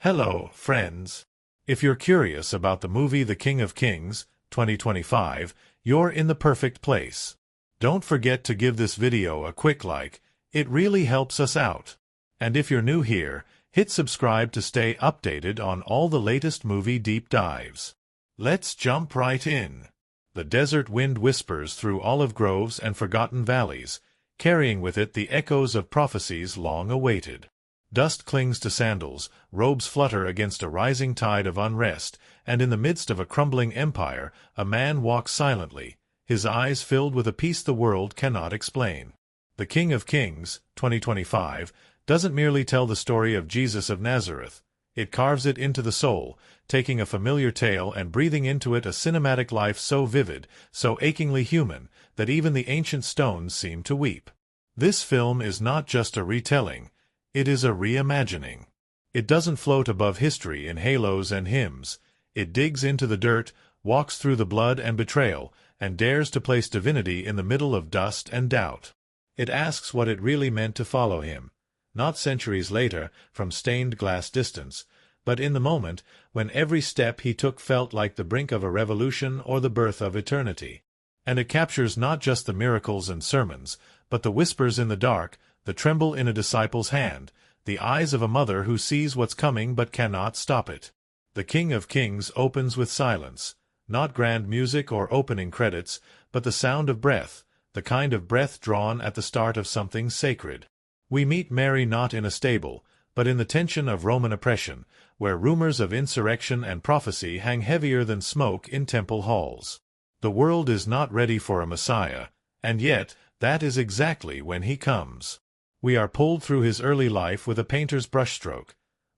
Hello, friends. If you're curious about the movie The King of Kings, 2025, you're in the perfect place. Don't forget to give this video a quick like, it really helps us out. And if you're new here, hit subscribe to stay updated on all the latest movie deep dives. Let's jump right in. The desert wind whispers through olive groves and forgotten valleys, carrying with it the echoes of prophecies long awaited. Dust clings to sandals, robes flutter against a rising tide of unrest, and in the midst of a crumbling empire, a man walks silently, his eyes filled with a peace the world cannot explain. The King of Kings, 2025, doesn't merely tell the story of Jesus of Nazareth. It carves it into the soul, taking a familiar tale and breathing into it a cinematic life so vivid, so achingly human, that even the ancient stones seem to weep. This film is not just a retelling. It is a reimagining. It doesn't float above history in halos and hymns. It digs into the dirt, walks through the blood and betrayal, and dares to place divinity in the middle of dust and doubt. It asks what it really meant to follow him, not centuries later, from stained glass distance, but in the moment when every step he took felt like the brink of a revolution or the birth of eternity. And it captures not just the miracles and sermons, but the whispers in the dark, the tremble in a disciple's hand, the eyes of a mother who sees what's coming but cannot stop it. The King of Kings opens with silence, not grand music or opening credits, but the sound of breath, the kind of breath drawn at the start of something sacred. We meet Mary not in a stable, but in the tension of Roman oppression, where rumors of insurrection and prophecy hang heavier than smoke in temple halls. The world is not ready for a Messiah, and yet that is exactly when he comes. We are pulled through his early life with a painter's brushstroke.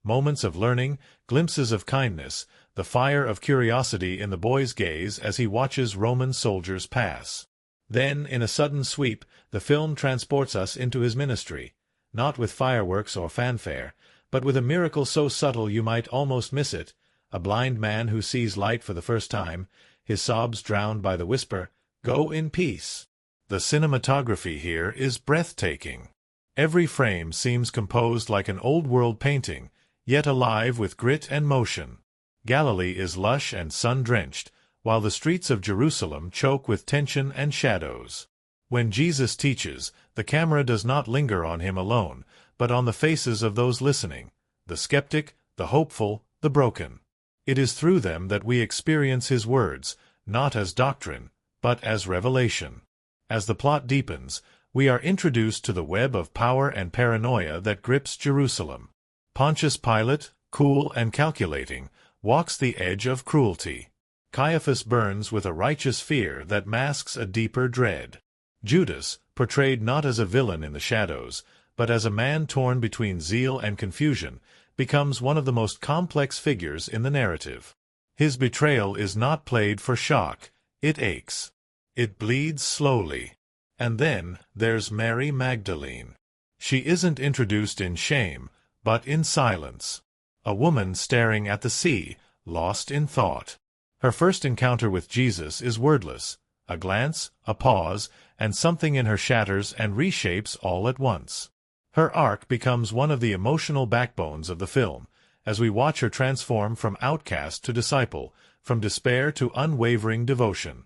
Moments of learning, glimpses of kindness, the fire of curiosity in the boy's gaze as he watches Roman soldiers pass. Then, in a sudden sweep, the film transports us into his ministry, not with fireworks or fanfare, but with a miracle so subtle you might almost miss it, a blind man who sees light for the first time, his sobs drowned by the whisper, "Go in peace." The cinematography here is breathtaking. Every frame seems composed like an old-world painting, yet alive with grit and motion. Galilee is lush and sun-drenched, while the streets of Jerusalem choke with tension and shadows. When Jesus teaches, the camera does not linger on him alone, but on the faces of those listening, the skeptic, the hopeful, the broken. It is through them that we experience his words, not as doctrine, but as revelation. As the plot deepens, we are introduced to the web of power and paranoia that grips Jerusalem. Pontius Pilate, cool and calculating, walks the edge of cruelty. Caiaphas burns with a righteous fear that masks a deeper dread. Judas, portrayed not as a villain in the shadows, but as a man torn between zeal and confusion, becomes one of the most complex figures in the narrative. His betrayal is not played for shock, it aches. It bleeds slowly. And then there's Mary Magdalene. She isn't introduced in shame, but in silence. A woman staring at the sea, lost in thought. Her first encounter with Jesus is wordless. A glance, a pause, and something in her shatters and reshapes all at once. Her arc becomes one of the emotional backbones of the film, as we watch her transform from outcast to disciple, from despair to unwavering devotion.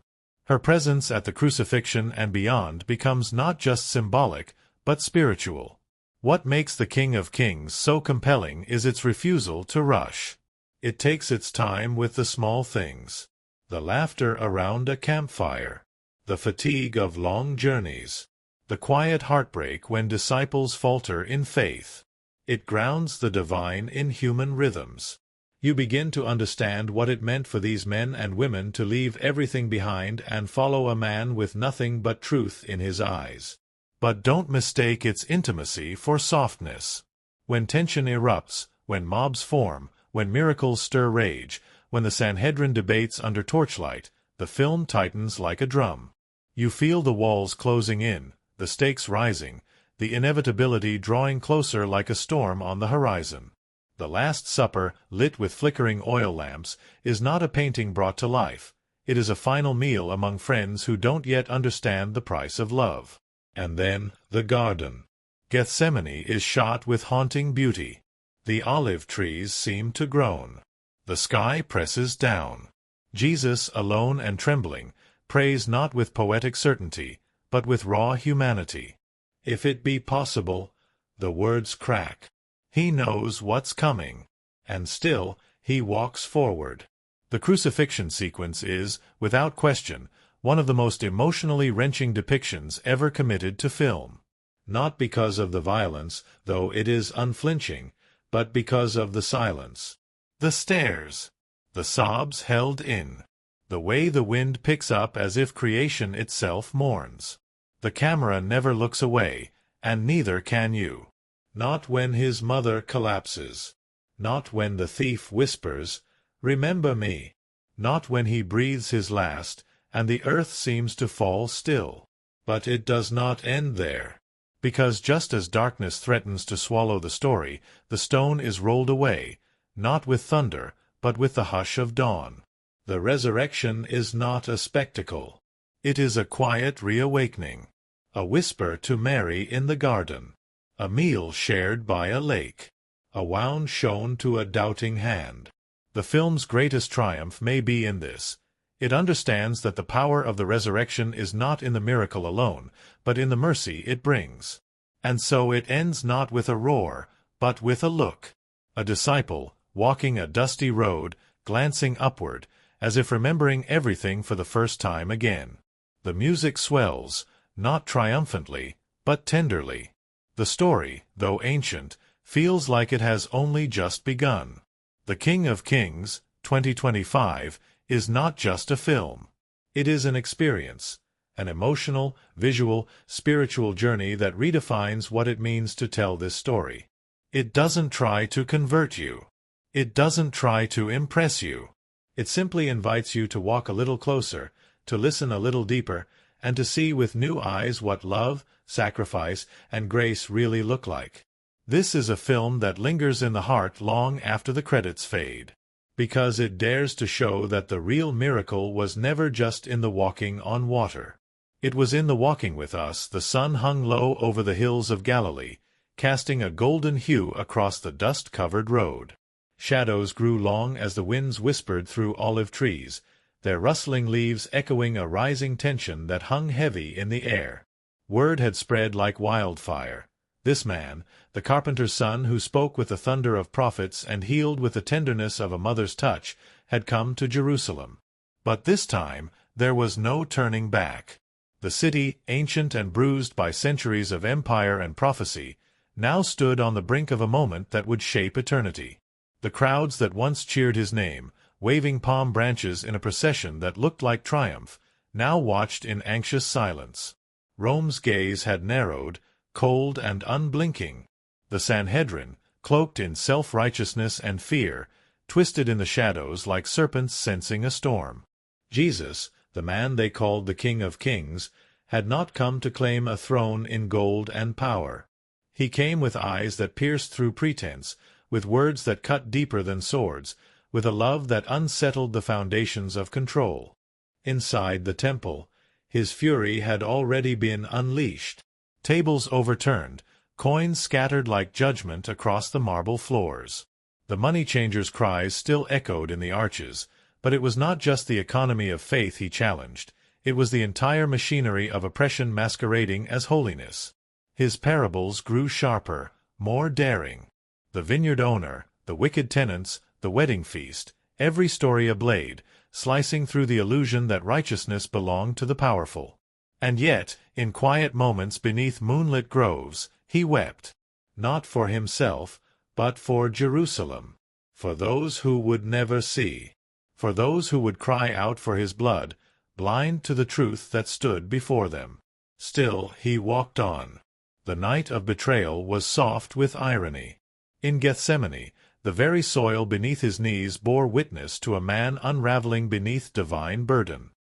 Her presence at the crucifixion and beyond becomes not just symbolic, but spiritual. What makes The King of Kings so compelling is its refusal to rush. It takes its time with the small things. The laughter around a campfire. The fatigue of long journeys. The quiet heartbreak when disciples falter in faith. It grounds the divine in human rhythms. You begin to understand what it meant for these men and women to leave everything behind and follow a man with nothing but truth in his eyes. But don't mistake its intimacy for softness. When tension erupts, when mobs form, when miracles stir rage, when the Sanhedrin debates under torchlight, the film tightens like a drum. You feel the walls closing in, the stakes rising, the inevitability drawing closer like a storm on the horizon. The Last Supper, lit with flickering oil lamps, is not a painting brought to life. It is a final meal among friends who don't yet understand the price of love. And then, the garden. Gethsemane is shot with haunting beauty. The olive trees seem to groan. The sky presses down. Jesus, alone and trembling, prays not with poetic certainty, but with raw humanity. If it be possible, the words crack. He knows what's coming. And still, he walks forward. The crucifixion sequence is, without question, one of the most emotionally wrenching depictions ever committed to film. Not because of the violence, though it is unflinching, but because of the silence. The stares. The sobs held in. The way the wind picks up as if creation itself mourns. The camera never looks away, and neither can you. Not when his mother collapses. Not when the thief whispers, "Remember me." Not when he breathes his last, and the earth seems to fall still. But it does not end there. Because just as darkness threatens to swallow the story, the stone is rolled away, not with thunder, but with the hush of dawn. The resurrection is not a spectacle. It is a quiet reawakening. A whisper to Mary in the garden. A meal shared by a lake. A wound shown to a doubting hand. The film's greatest triumph may be in this. It understands that the power of the resurrection is not in the miracle alone, but in the mercy it brings. And so it ends not with a roar, but with a look. A disciple, walking a dusty road, glancing upward, as if remembering everything for the first time again. The music swells, not triumphantly, but tenderly. The story, though ancient, feels like it has only just begun. The King of Kings, 2025, is not just a film. It is an experience, an emotional, visual, spiritual journey that redefines what it means to tell this story. It doesn't try to convert you. It doesn't try to impress you. It simply invites you to walk a little closer, to listen a little deeper, and to see with new eyes what love, sacrifice, and grace really look like. This is a film that lingers in the heart long after the credits fade, because it dares to show that the real miracle was never just in the walking on water. It was in the walking with us. The sun hung low over the hills of Galilee, casting a golden hue across the dust-covered road. Shadows grew long as the winds whispered through olive trees, their rustling leaves echoing a rising tension that hung heavy in the air. Word had spread like wildfire. This man, the carpenter's son who spoke with the thunder of prophets and healed with the tenderness of a mother's touch, had come to Jerusalem. But this time there was no turning back. The city, ancient and bruised by centuries of empire and prophecy, now stood on the brink of a moment that would shape eternity. The crowds that once cheered his name, waving palm branches in a procession that looked like triumph, now watched in anxious silence. Rome's gaze had narrowed, cold and unblinking. The Sanhedrin, cloaked in self-righteousness and fear, twisted in the shadows like serpents sensing a storm. Jesus, the man they called the King of Kings, had not come to claim a throne in gold and power. He came with eyes that pierced through pretense, with words that cut deeper than swords, with a love that unsettled the foundations of control. Inside the temple, his fury had already been unleashed. Tables overturned, coins scattered like judgment across the marble floors. The money-changers' cries still echoed in the arches, but it was not just the economy of faith he challenged. It was the entire machinery of oppression masquerading as holiness. His parables grew sharper, more daring. The vineyard owner, the wicked tenants, the wedding feast, every story a blade, slicing through the illusion that righteousness belonged to the powerful. And yet, in quiet moments beneath moonlit groves, he wept, not for himself, but for Jerusalem, for those who would never see, for those who would cry out for his blood, blind to the truth that stood before them. Still he walked on. The night of betrayal was soft with irony. In Gethsemane, the very soil beneath his knees bore witness to a man unraveling beneath divine burden.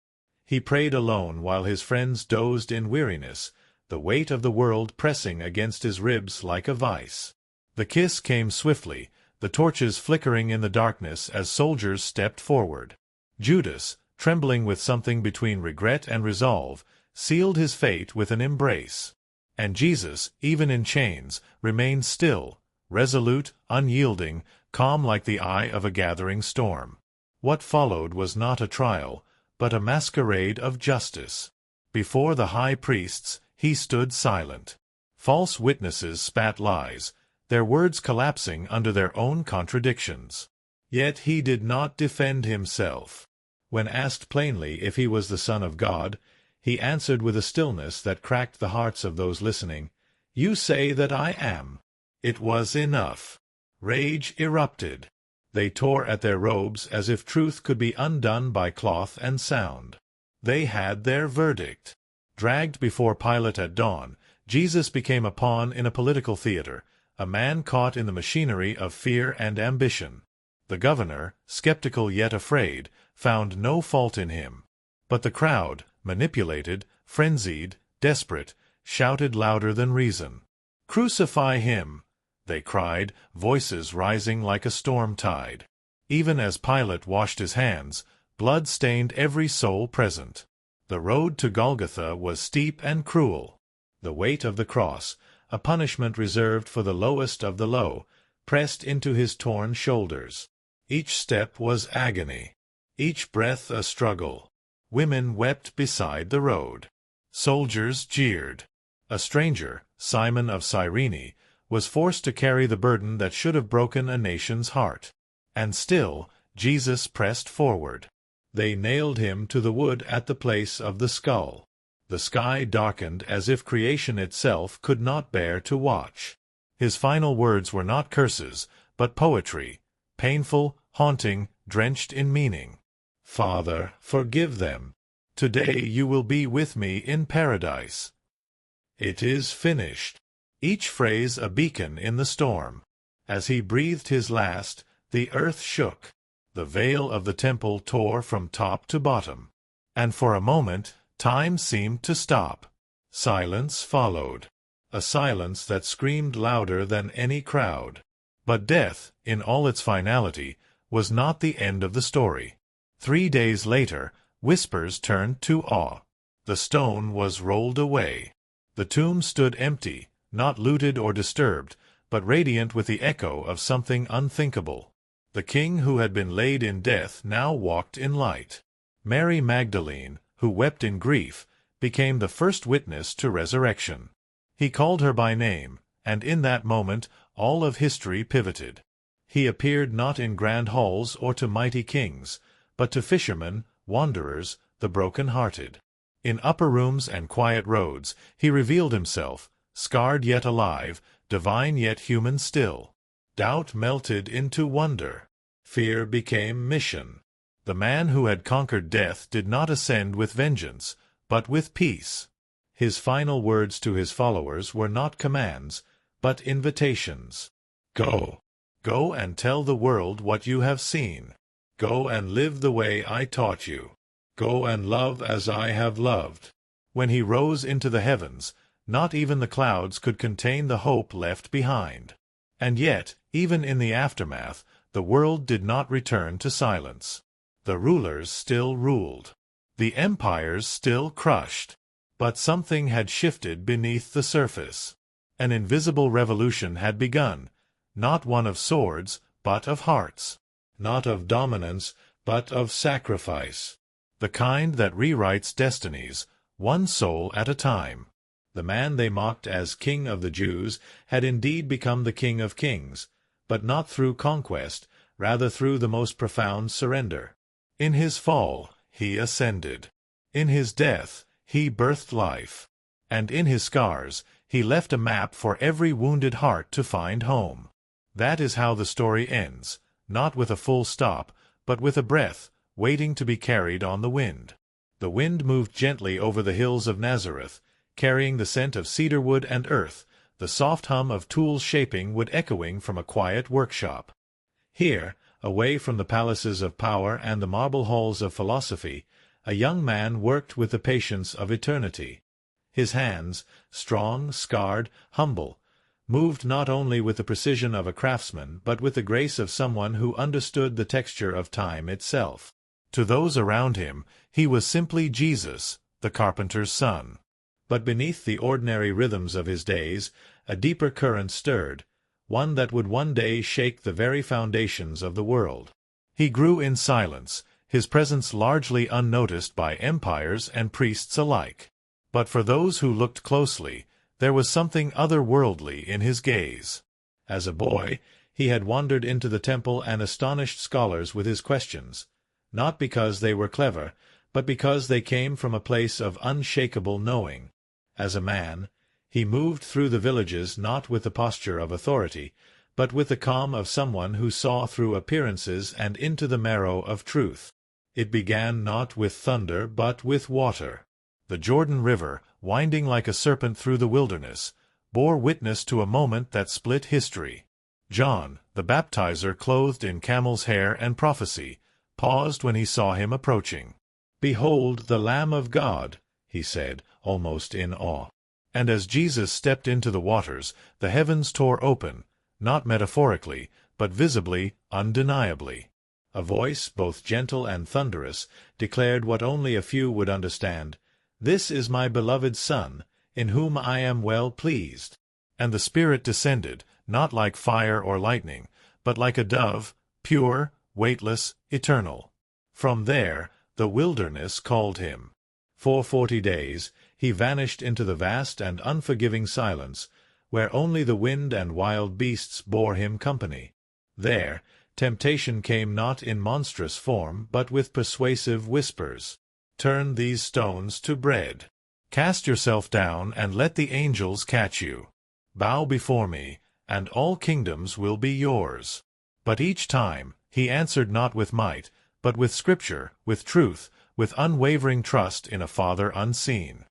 He prayed alone while his friends dozed in weariness, the weight of the world pressing against his ribs like a vice. The kiss came swiftly, the torches flickering in the darkness as soldiers stepped forward. Judas, trembling with something between regret and resolve, sealed his fate with an embrace. And Jesus, even in chains, remained still, resolute, unyielding, calm like the eye of a gathering storm. What followed was not a trial, but a masquerade of justice. Before the high priests, he stood silent. False witnesses spat lies, their words collapsing under their own contradictions. Yet he did not defend himself. When asked plainly if he was the Son of God, he answered with a stillness that cracked the hearts of those listening, "You say that I am." It was enough. Rage erupted. They tore at their robes as if truth could be undone by cloth and sound. They had their verdict. Dragged before Pilate at dawn, Jesus became a pawn in a political theater, a man caught in the machinery of fear and ambition. The governor, skeptical yet afraid, found no fault in him. But the crowd, manipulated, frenzied, desperate, shouted louder than reason. "Crucify him!" they cried, voices rising like a storm tide. Even as Pilate washed his hands, blood stained every soul present. The road to Golgotha was steep and cruel. The weight of the cross, a punishment reserved for the lowest of the low, pressed into his torn shoulders. Each step was agony, each breath a struggle. Women wept beside the road. Soldiers jeered. A stranger, Simon of Cyrene, was forced to carry the burden that should have broken a nation's heart. And still, Jesus pressed forward. They nailed him to the wood at the place of the skull. The sky darkened as if creation itself could not bear to watch. His final words were not curses, but poetry, painful, haunting, drenched in meaning. "Father, forgive them. Today you will be with me in paradise. It is finished." Each phrase a beacon in the storm. As he breathed his last, the earth shook. The veil of the temple tore from top to bottom. And for a moment, time seemed to stop. Silence followed. A silence that screamed louder than any crowd. But death, in all its finality, was not the end of the story. 3 days later, whispers turned to awe. The stone was rolled away. The tomb stood empty, not looted or disturbed, but radiant with the echo of something unthinkable. The king who had been laid in death now walked in light. Mary Magdalene, who wept in grief, became the first witness to resurrection. He called her by name, and in that moment all of history pivoted. He appeared not in grand halls or to mighty kings, but to fishermen, wanderers, the broken-hearted. In upper rooms and quiet roads he revealed himself, scarred yet alive, divine yet human still. Doubt melted into wonder. Fear became mission. The man who had conquered death did not ascend with vengeance, but with peace. His final words to his followers were not commands, but invitations. "Go. Go and tell the world what you have seen. Go and live the way I taught you. Go and love as I have loved." When he rose into the heavens, not even the clouds could contain the hope left behind. And yet, even in the aftermath, the world did not return to silence. The rulers still ruled. The empires still crushed. But something had shifted beneath the surface. An invisible revolution had begun, not one of swords, but of hearts. Not of dominance, but of sacrifice. The kind that rewrites destinies, one soul at a time. The man they mocked as King of the Jews had indeed become the King of Kings, but not through conquest, rather through the most profound surrender. In his fall, he ascended. In his death, he birthed life. And in his scars, he left a map for every wounded heart to find home. That is how the story ends, not with a full stop, but with a breath, waiting to be carried on the wind. The wind moved gently over the hills of Nazareth, carrying the scent of cedarwood and earth, the soft hum of tools shaping wood echoing from a quiet workshop. Here, away from the palaces of power and the marble halls of philosophy, a young man worked with the patience of eternity. His hands, strong, scarred, humble, moved not only with the precision of a craftsman, but with the grace of someone who understood the texture of time itself. To those around him, he was simply Jesus, the carpenter's son. But beneath the ordinary rhythms of his days, a deeper current stirred, one that would one day shake the very foundations of the world. He grew in silence, his presence largely unnoticed by empires and priests alike. But for those who looked closely, there was something otherworldly in his gaze. As a boy, he had wandered into the temple and astonished scholars with his questions, not because they were clever, but because they came from a place of unshakable knowing. As a man, he moved through the villages not with the posture of authority, but with the calm of someone who saw through appearances and into the marrow of truth. It began not with thunder, but with water. The Jordan River, winding like a serpent through the wilderness, bore witness to a moment that split history. John, the baptizer clothed in camel's hair and prophecy, paused when he saw him approaching. "Behold the Lamb of God," he said, almost in awe. And as Jesus stepped into the waters, the heavens tore open, not metaphorically, but visibly, undeniably. A voice, both gentle and thunderous, declared what only a few would understand: "This is my beloved Son, in whom I am well pleased." And the Spirit descended, not like fire or lightning, but like a dove, pure, weightless, eternal. From there, the wilderness called him. For 40 days, he vanished into the vast and unforgiving silence, where only the wind and wild beasts bore him company. There, temptation came not in monstrous form, but with persuasive whispers. "Turn these stones to bread. Cast yourself down and let the angels catch you. Bow before me, and all kingdoms will be yours." But each time, he answered not with might, but with Scripture, with truth, with unwavering trust in a Father unseen.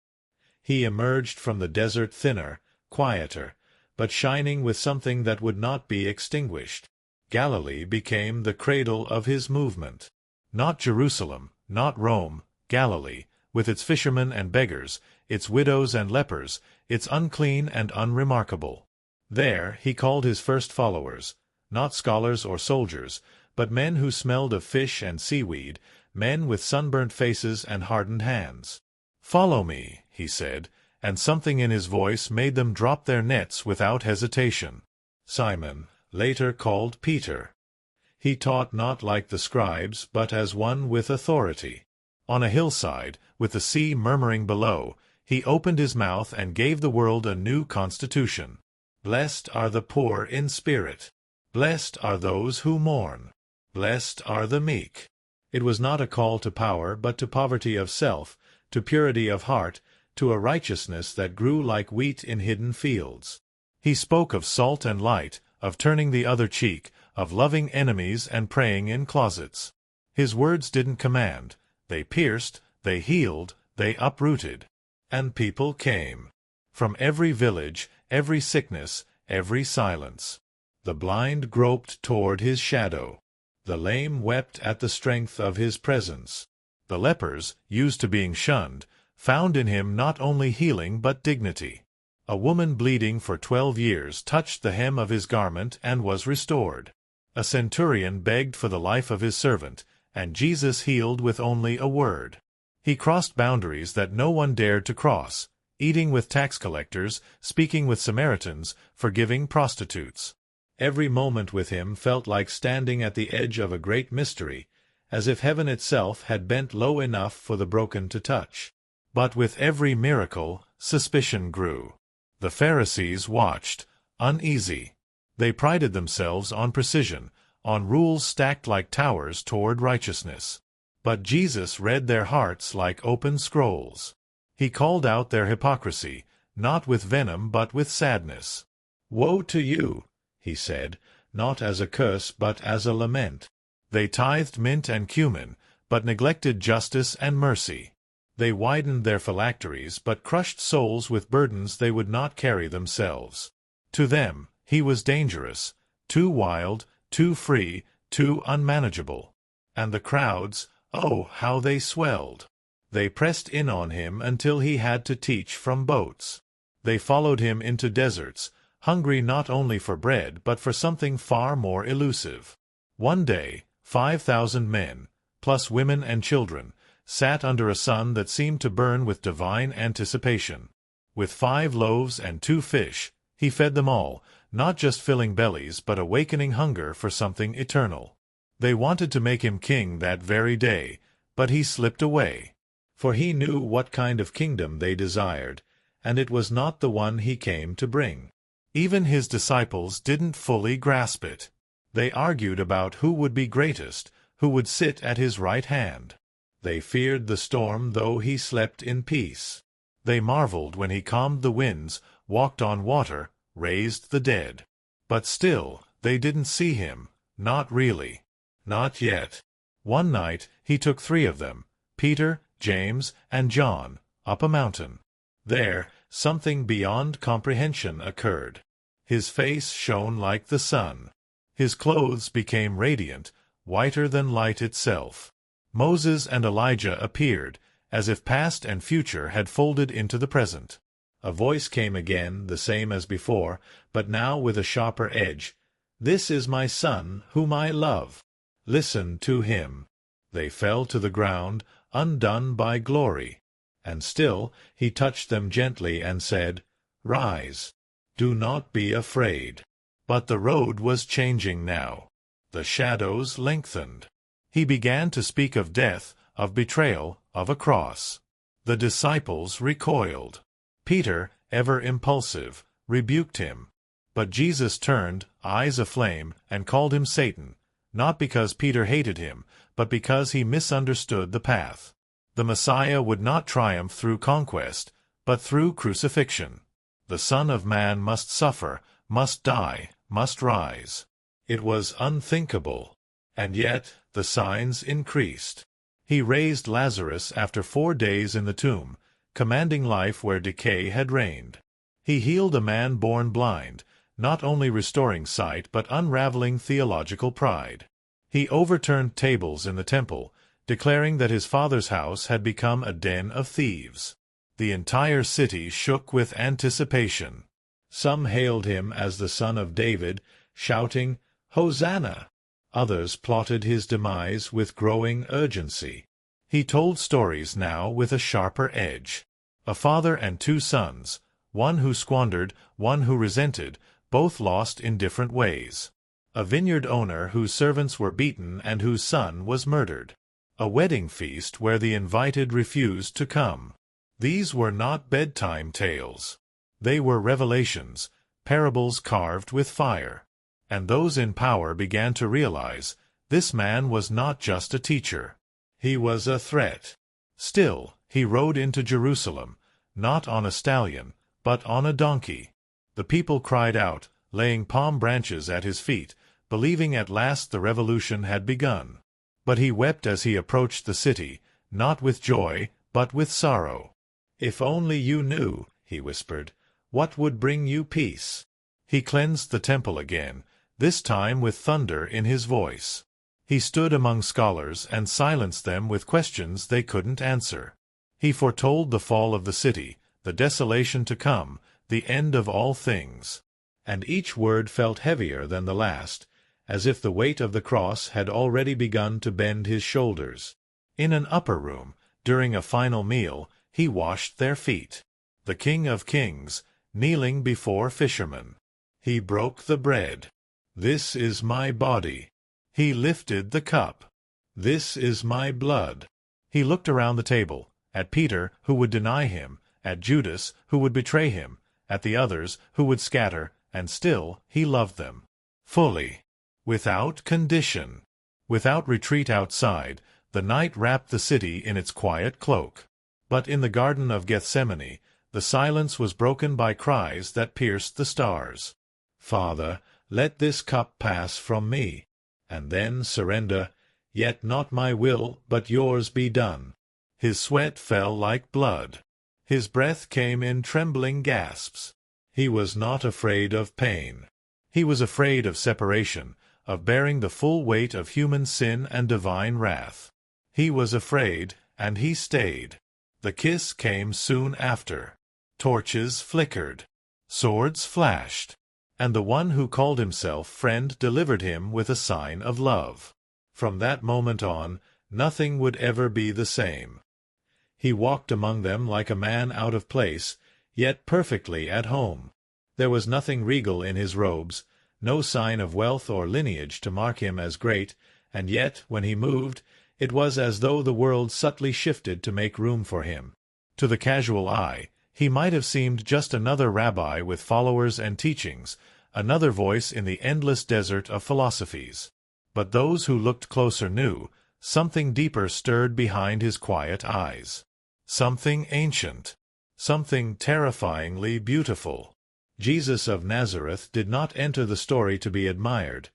He emerged from the desert thinner, quieter, but shining with something that would not be extinguished. Galilee became the cradle of his movement. Not Jerusalem, not Rome, Galilee, with its fishermen and beggars, its widows and lepers, its unclean and unremarkable. There he called his first followers, not scholars or soldiers, but men who smelled of fish and seaweed, men with sunburnt faces and hardened hands. "Follow me," he said, and something in his voice made them drop their nets without hesitation. Simon, later called Peter. He taught not like the scribes, but as one with authority. On a hillside, with the sea murmuring below, he opened his mouth and gave the world a new constitution. "Blessed are the poor in spirit. Blessed are those who mourn. Blessed are the meek." It was not a call to power, but to poverty of self, to purity of heart, to a righteousness that grew like wheat in hidden fields. He spoke of salt and light, of turning the other cheek, of loving enemies and praying in closets. His words didn't command. They pierced, they healed, they uprooted. And people came. From every village, every sickness, every silence. The blind groped toward his shadow. The lame wept at the strength of his presence. The lepers, used to being shunned, found in him not only healing but dignity. A woman bleeding for 12 years touched the hem of his garment and was restored. A centurion begged for the life of his servant, and Jesus healed with only a word. He crossed boundaries that no one dared to cross, eating with tax collectors, speaking with Samaritans, forgiving prostitutes. Every moment with him felt like standing at the edge of a great mystery, as if heaven itself had bent low enough for the broken to touch. But with every miracle, suspicion grew. The Pharisees watched, uneasy. They prided themselves on precision, on rules stacked like towers toward righteousness. But Jesus read their hearts like open scrolls. He called out their hypocrisy, not with venom but with sadness. "Woe to you," he said, not as a curse but as a lament. They tithed mint and cumin, but neglected justice and mercy. They widened their phylacteries, but crushed souls with burdens they would not carry themselves. To them, he was dangerous, too wild, too free, too unmanageable. And the crowds, oh, how they swelled! They pressed in on him until he had to teach from boats. They followed him into deserts, hungry not only for bread but for something far more elusive. One day, 5,000 men, plus women and children, sat under a sun that seemed to burn with divine anticipation. With 5 loaves and 2 fish, he fed them all, not just filling bellies but awakening hunger for something eternal. They wanted to make him king that very day, but he slipped away. For he knew what kind of kingdom they desired, and it was not the one he came to bring. Even his disciples didn't fully grasp it. They argued about who would be greatest, who would sit at his right hand. They feared the storm though he slept in peace. They marveled when he calmed the winds, walked on water, raised the dead. But still, they didn't see him, not really. Not yet. One night, he took 3 of them, Peter, James, and John, up a mountain. There, something beyond comprehension occurred. His face shone like the sun. His clothes became radiant, whiter than light itself. Moses and Elijah appeared, as if past and future had folded into the present. A voice came again, the same as before, but now with a sharper edge. "This is my Son, whom I love. Listen to him." They fell to the ground, undone by glory. And still he touched them gently and said, "Rise. Do not be afraid." But the road was changing now. The shadows lengthened. He began to speak of death, of betrayal, of a cross. The disciples recoiled. Peter, ever impulsive, rebuked him. But Jesus turned, eyes aflame, and called him Satan, not because Peter hated him, but because he misunderstood the path. The Messiah would not triumph through conquest, but through crucifixion. The Son of Man must suffer, must die, must rise. It was unthinkable. And yet the signs increased. He raised Lazarus after 4 days in the tomb, commanding life where decay had reigned. He healed a man born blind, not only restoring sight but unraveling theological pride. He overturned tables in the temple, declaring that his Father's house had become a den of thieves. The entire city shook with anticipation. Some hailed him as the Son of David, shouting, "Hosanna!" Others plotted his demise with growing urgency. He told stories now with a sharper edge. A father and 2 sons, one who squandered, one who resented, both lost in different ways. A vineyard owner whose servants were beaten and whose son was murdered. A wedding feast where the invited refused to come. These were not bedtime tales. They were revelations, parables carved with fire. And those in power began to realize, this man was not just a teacher. He was a threat. Still, he rode into Jerusalem, not on a stallion, but on a donkey. The people cried out, laying palm branches at his feet, believing at last the revolution had begun. But he wept as he approached the city, not with joy, but with sorrow. "If only you knew," he whispered, "what would bring you peace." He cleansed the temple again, this time with thunder in his voice. He stood among scholars and silenced them with questions they couldn't answer. He foretold the fall of the city, the desolation to come, the end of all things. And each word felt heavier than the last, as if the weight of the cross had already begun to bend his shoulders. In an upper room, during a final meal, he washed their feet. The King of Kings, kneeling before fishermen. He broke the bread. "This is my body." He lifted the cup. "This is my blood." He looked around the table, at Peter, who would deny him, at Judas, who would betray him, at the others, who would scatter, and still he loved them. Fully. Without condition. Without retreat outside, the night wrapped the city in its quiet cloak. But in the Garden of Gethsemane, the silence was broken by cries that pierced the stars. "Father, let this cup pass from me." And then surrender, "Yet not my will, but yours be done." His sweat fell like blood. His breath came in trembling gasps. He was not afraid of pain. He was afraid of separation, of bearing the full weight of human sin and divine wrath. He was afraid, and he stayed. The kiss came soon after. Torches flickered. Swords flashed. And the one who called himself friend delivered him with a sign of love. From that moment on, nothing would ever be the same. He walked among them like a man out of place, yet perfectly at home. There was nothing regal in his robes, no sign of wealth or lineage to mark him as great, and yet, when he moved, it was as though the world subtly shifted to make room for him. To the casual eye, he might have seemed just another rabbi with followers and teachings, another voice in the endless desert of philosophies. But those who looked closer knew, something deeper stirred behind his quiet eyes. Something ancient. Something terrifyingly beautiful. Jesus of Nazareth did not enter the story to be admired.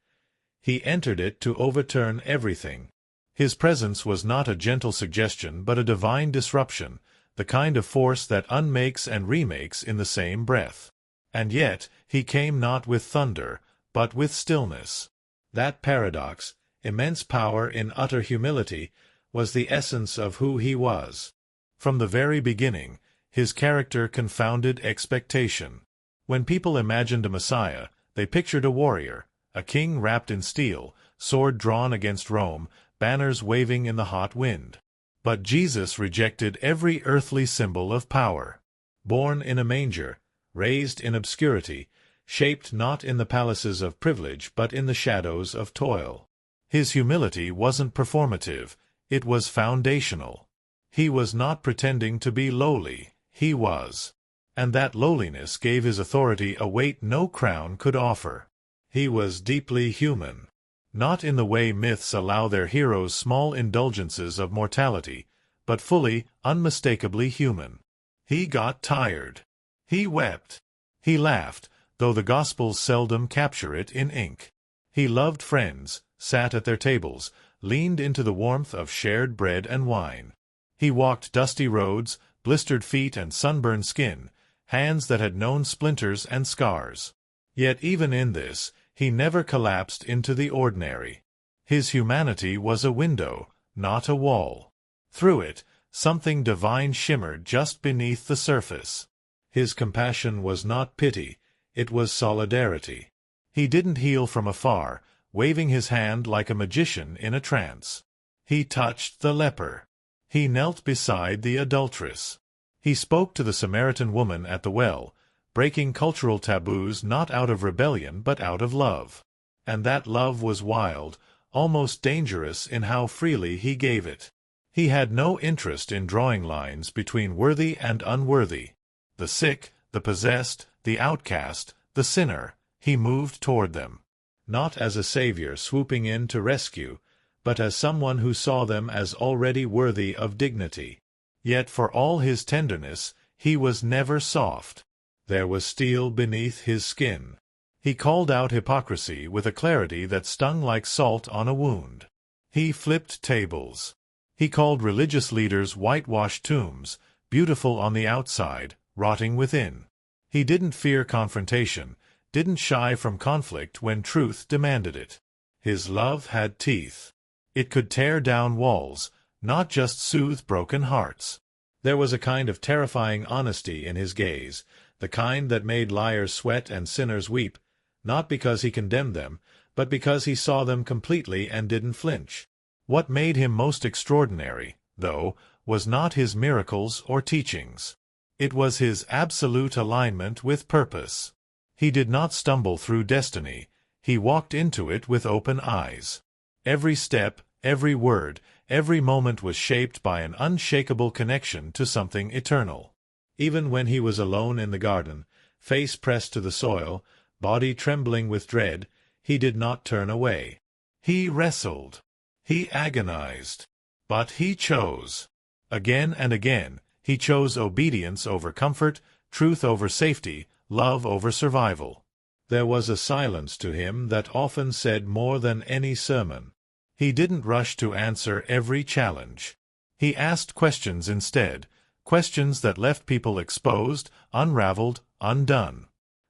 He entered it to overturn everything. His presence was not a gentle suggestion but a divine disruption, the kind of force that unmakes and remakes in the same breath. And yet he came not with thunder, but with stillness. That paradox, immense power in utter humility, was the essence of who he was. From the very beginning, his character confounded expectation. When people imagined a Messiah, they pictured a warrior, a king wrapped in steel, sword drawn against Rome, banners waving in the hot wind. But Jesus rejected every earthly symbol of power. Born in a manger, raised in obscurity, shaped not in the palaces of privilege but in the shadows of toil. His humility wasn't performative, it was foundational. He was not pretending to be lowly, he was. And that lowliness gave his authority a weight no crown could offer. He was deeply human. Not in the way myths allow their heroes small indulgences of mortality, but fully, unmistakably human. He got tired. He wept. He laughed, though the Gospels seldom capture it in ink. He loved friends, sat at their tables, leaned into the warmth of shared bread and wine. He walked dusty roads, blistered feet and sunburned skin, hands that had known splinters and scars. Yet even in this, he never collapsed into the ordinary. His humanity was a window, not a wall. Through it, something divine shimmered just beneath the surface. His compassion was not pity, it was solidarity. He didn't heal from afar, waving his hand like a magician in a trance. He touched the leper. He knelt beside the adulteress. He spoke to the Samaritan woman at the well, breaking cultural taboos not out of rebellion but out of love. And that love was wild, almost dangerous in how freely he gave it. He had no interest in drawing lines between worthy and unworthy. The sick, the possessed, the outcast, the sinner, he moved toward them. Not as a savior swooping in to rescue, but as someone who saw them as already worthy of dignity. Yet for all his tenderness, he was never soft. There was steel beneath his skin. He called out hypocrisy with a clarity that stung like salt on a wound. He flipped tables. He called religious leaders whitewashed tombs, beautiful on the outside, rotting within. He didn't fear confrontation, didn't shy from conflict when truth demanded it. His love had teeth. It could tear down walls, not just soothe broken hearts. There was a kind of terrifying honesty in his gaze, the kind that made liars sweat and sinners weep, not because he condemned them, but because he saw them completely and didn't flinch. What made him most extraordinary, though, was not his miracles or teachings. It was his absolute alignment with purpose. He did not stumble through destiny, he walked into it with open eyes. Every step, every word, every moment was shaped by an unshakable connection to something eternal. Even when he was alone in the garden, face pressed to the soil, body trembling with dread, he did not turn away. He wrestled. He agonized. But he chose. Again and again, he chose obedience over comfort, truth over safety, love over survival. There was a silence to him that often said more than any sermon. He didn't rush to answer every challenge. He asked questions instead, questions that left people exposed, unraveled, undone.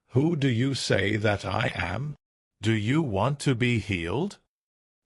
Who do you say that I am? Do you want to be healed?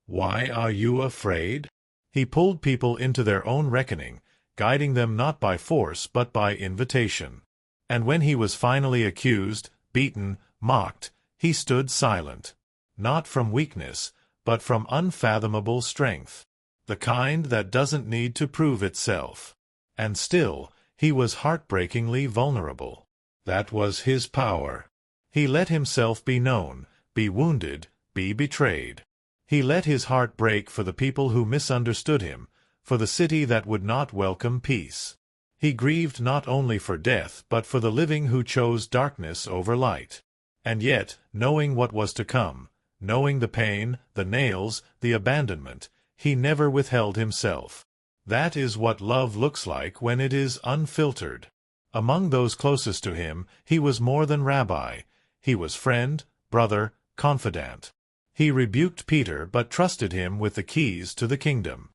Why are you afraid? He pulled people into their own reckoning, guiding them not by force but by invitation. And when he was finally accused, beaten, mocked, he stood silent. Not from weakness, but from unfathomable strength. The kind that doesn't need to prove itself. And still, he was heartbreakingly vulnerable. That was his power. He let himself be known, be wounded, be betrayed. He let his heart break for the people who misunderstood him, for the city that would not welcome peace. He grieved not only for death but for the living who chose darkness over light. And yet, knowing what was to come, knowing the pain, the nails, the abandonment, he never withheld himself. That is what love looks like when it is unfiltered. Among those closest to him, he was more than rabbi. He was friend, brother, confidant. He rebuked Peter but trusted him with the keys to the kingdom.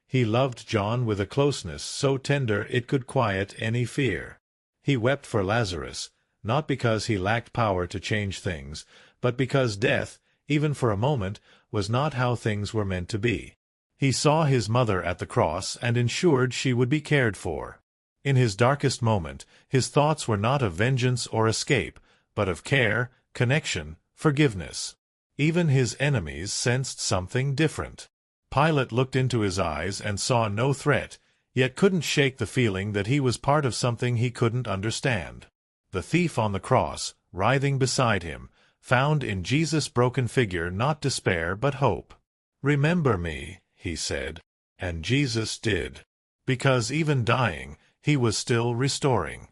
He loved John with a closeness so tender it could quiet any fear. He wept for Lazarus, not because he lacked power to change things, but because death, even for a moment, was not how things were meant to be. He saw his mother at the cross and ensured she would be cared for. In his darkest moment, his thoughts were not of vengeance or escape, but of care, connection, forgiveness. Even his enemies sensed something different. Pilate looked into his eyes and saw no threat, yet couldn't shake the feeling that he was part of something he couldn't understand. The thief on the cross, writhing beside him, found in Jesus' broken figure not despair but hope. "Remember me," he said. And Jesus did. Because even dying, he was still restoring.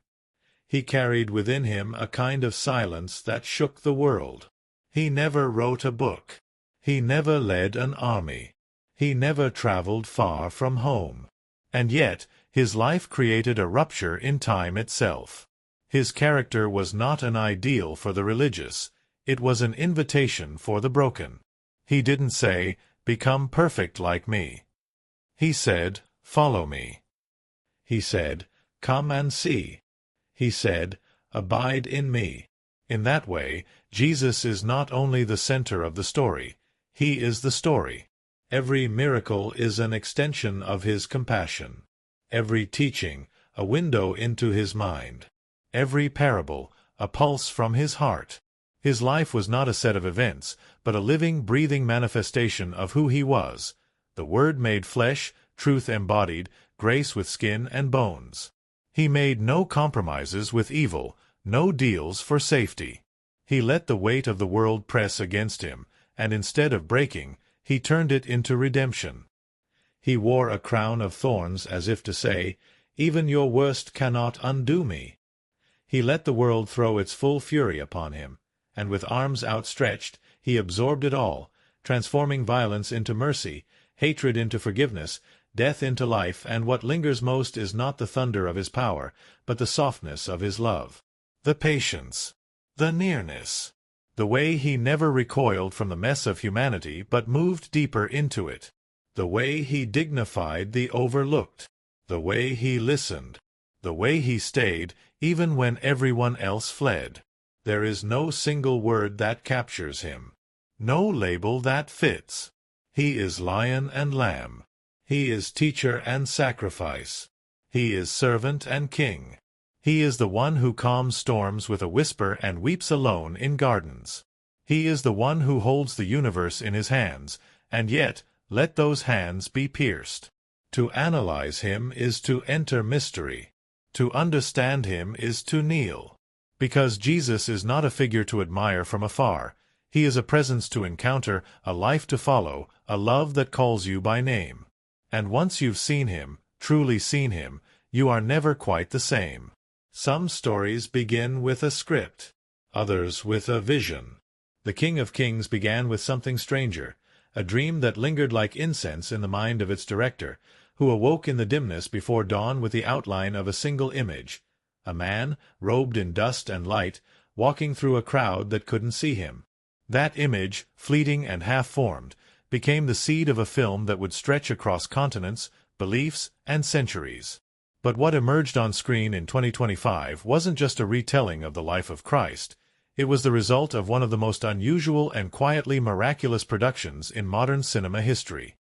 He carried within him a kind of silence that shook the world. He never wrote a book. He never led an army. He never traveled far from home. And yet, his life created a rupture in time itself. His character was not an ideal for the religious. It was an invitation for the broken. He didn't say, "Become perfect like me." He said, "Follow me." He said, "Come and see." He said, "Abide in me." In that way, Jesus is not only the center of the story. He is the story. Every miracle is an extension of his compassion. Every teaching, a window into his mind. Every parable, a pulse from his heart. His life was not a set of events, but a living, breathing manifestation of who he was. The Word made flesh, truth embodied, grace with skin and bones. He made no compromises with evil, no deals for safety. He let the weight of the world press against him, and instead of breaking, he turned it into redemption. He wore a crown of thorns as if to say, "Even your worst cannot undo me." He let the world throw its full fury upon him, and with arms outstretched, he absorbed it all, transforming violence into mercy, hatred into forgiveness, death into life, and what lingers most is not the thunder of his power, but the softness of his love. The patience. The nearness. The way he never recoiled from the mess of humanity but moved deeper into it. The way he dignified the overlooked. The way he listened. The way he stayed, even when everyone else fled. There is no single word that captures him. No label that fits. He is lion and lamb. He is teacher and sacrifice. He is servant and king. He is the one who calms storms with a whisper and weeps alone in gardens. He is the one who holds the universe in his hands, and yet let those hands be pierced. To analyze him is to enter mystery. To understand him is to kneel. Because Jesus is not a figure to admire from afar. He is a presence to encounter, a life to follow, a love that calls you by name. And once you've seen him, truly seen him, you are never quite the same. Some stories begin with a script, others with a vision. The King of Kings began with something stranger, a dream that lingered like incense in the mind of its director, who awoke in the dimness before dawn with the outline of a single image. A man, robed in dust and light, walking through a crowd that couldn't see him. That image, fleeting and half-formed, became the seed of a film that would stretch across continents, beliefs, and centuries. But what emerged on screen in 2025 wasn't just a retelling of the life of Christ. It was the result of one of the most unusual and quietly miraculous productions in modern cinema history.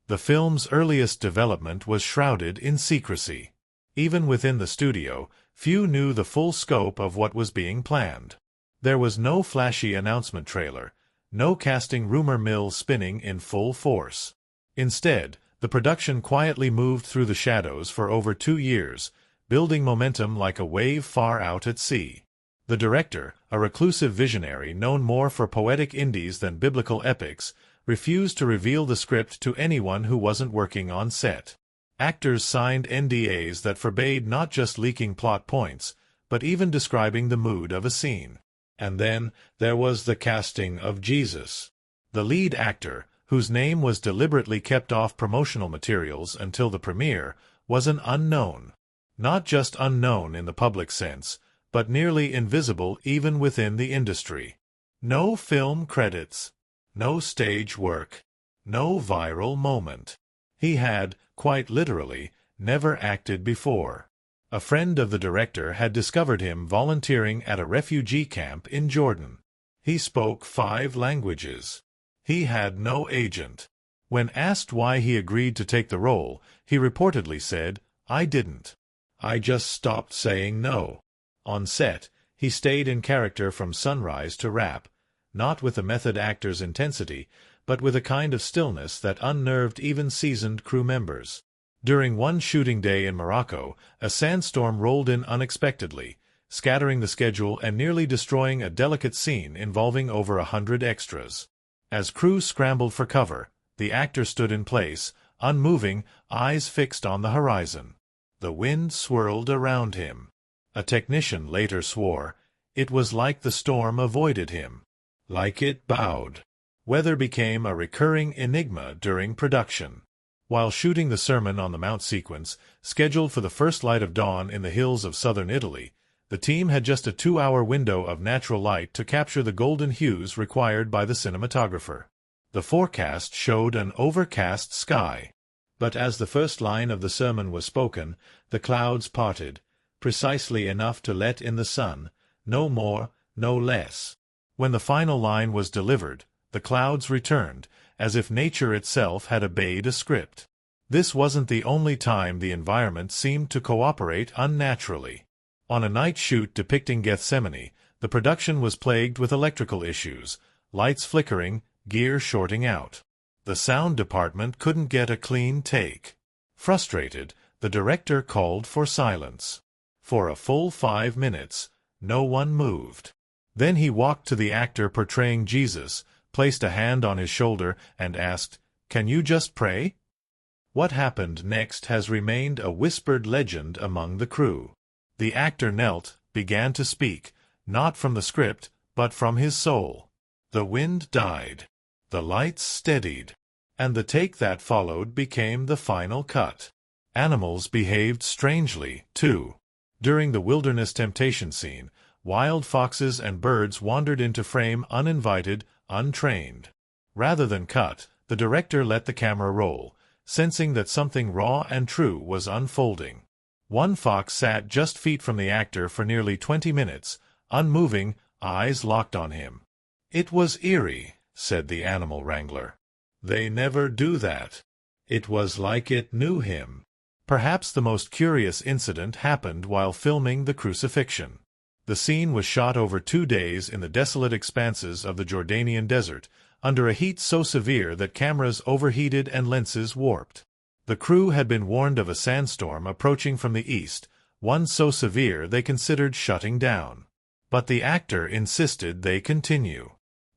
The film's earliest development was shrouded in secrecy. Even within the studio, few knew the full scope of what was being planned. There was no flashy announcement trailer, no casting rumor mill spinning in full force. Instead, the production quietly moved through the shadows for over 2 years, building momentum like a wave far out at sea. The director, a reclusive visionary known more for poetic indies than biblical epics, refused to reveal the script to anyone who wasn't working on set. Actors signed NDAs that forbade not just leaking plot points, but even describing the mood of a scene. And then there was the casting of Jesus. The lead actor, whose name was deliberately kept off promotional materials until the premiere, was an unknown. Not just unknown in the public sense, but nearly invisible even within the industry. No film credits. No stage work. No viral moment. He had, quite literally, never acted before. A friend of the director had discovered him volunteering at a refugee camp in Jordan. He spoke 5 languages. He had no agent. When asked why he agreed to take the role, he reportedly said, "I didn't. I just stopped saying no." On set, he stayed in character from sunrise to wrap, not with a method actor's intensity, but with a kind of stillness that unnerved even seasoned crew members. During one shooting day in Morocco, a sandstorm rolled in unexpectedly, scattering the schedule and nearly destroying a delicate scene involving over 100 extras. As crew scrambled for cover, the actor stood in place, unmoving, eyes fixed on the horizon. The wind swirled around him. A technician later swore, it was like the storm avoided him. Like it bowed. Weather became a recurring enigma during production. While shooting the Sermon on the Mount sequence, scheduled for the first light of dawn in the hills of southern Italy, the team had just a 2-hour window of natural light to capture the golden hues required by the cinematographer. The forecast showed an overcast sky. But as the first line of the sermon was spoken, the clouds parted, precisely enough to let in the sun, no more, no less. When the final line was delivered, the clouds returned, as if nature itself had obeyed a script. This wasn't the only time the environment seemed to cooperate unnaturally. On a night shoot depicting Gethsemane, the production was plagued with electrical issues, lights flickering, gear shorting out. The sound department couldn't get a clean take. Frustrated, the director called for silence. For a full 5 minutes, no one moved. Then he walked to the actor portraying Jesus, placed a hand on his shoulder, and asked, "Can you just pray?" What happened next has remained a whispered legend among the crew. The actor knelt, began to speak, not from the script, but from his soul. The wind died. The lights steadied. And the take that followed became the final cut. Animals behaved strangely, too. During the wilderness temptation scene, wild foxes and birds wandered into frame uninvited, untrained. Rather than cut, the director let the camera roll, sensing that something raw and true was unfolding. One fox sat just feet from the actor for nearly 20 minutes, unmoving, eyes locked on him. "It was eerie," said the animal wrangler. "They never do that." It was like it knew him. Perhaps the most curious incident happened while filming the crucifixion. The scene was shot over 2 days in the desolate expanses of the Jordanian desert, under a heat so severe that cameras overheated and lenses warped. The crew had been warned of a sandstorm approaching from the east, one so severe they considered shutting down. But the actor insisted they continue.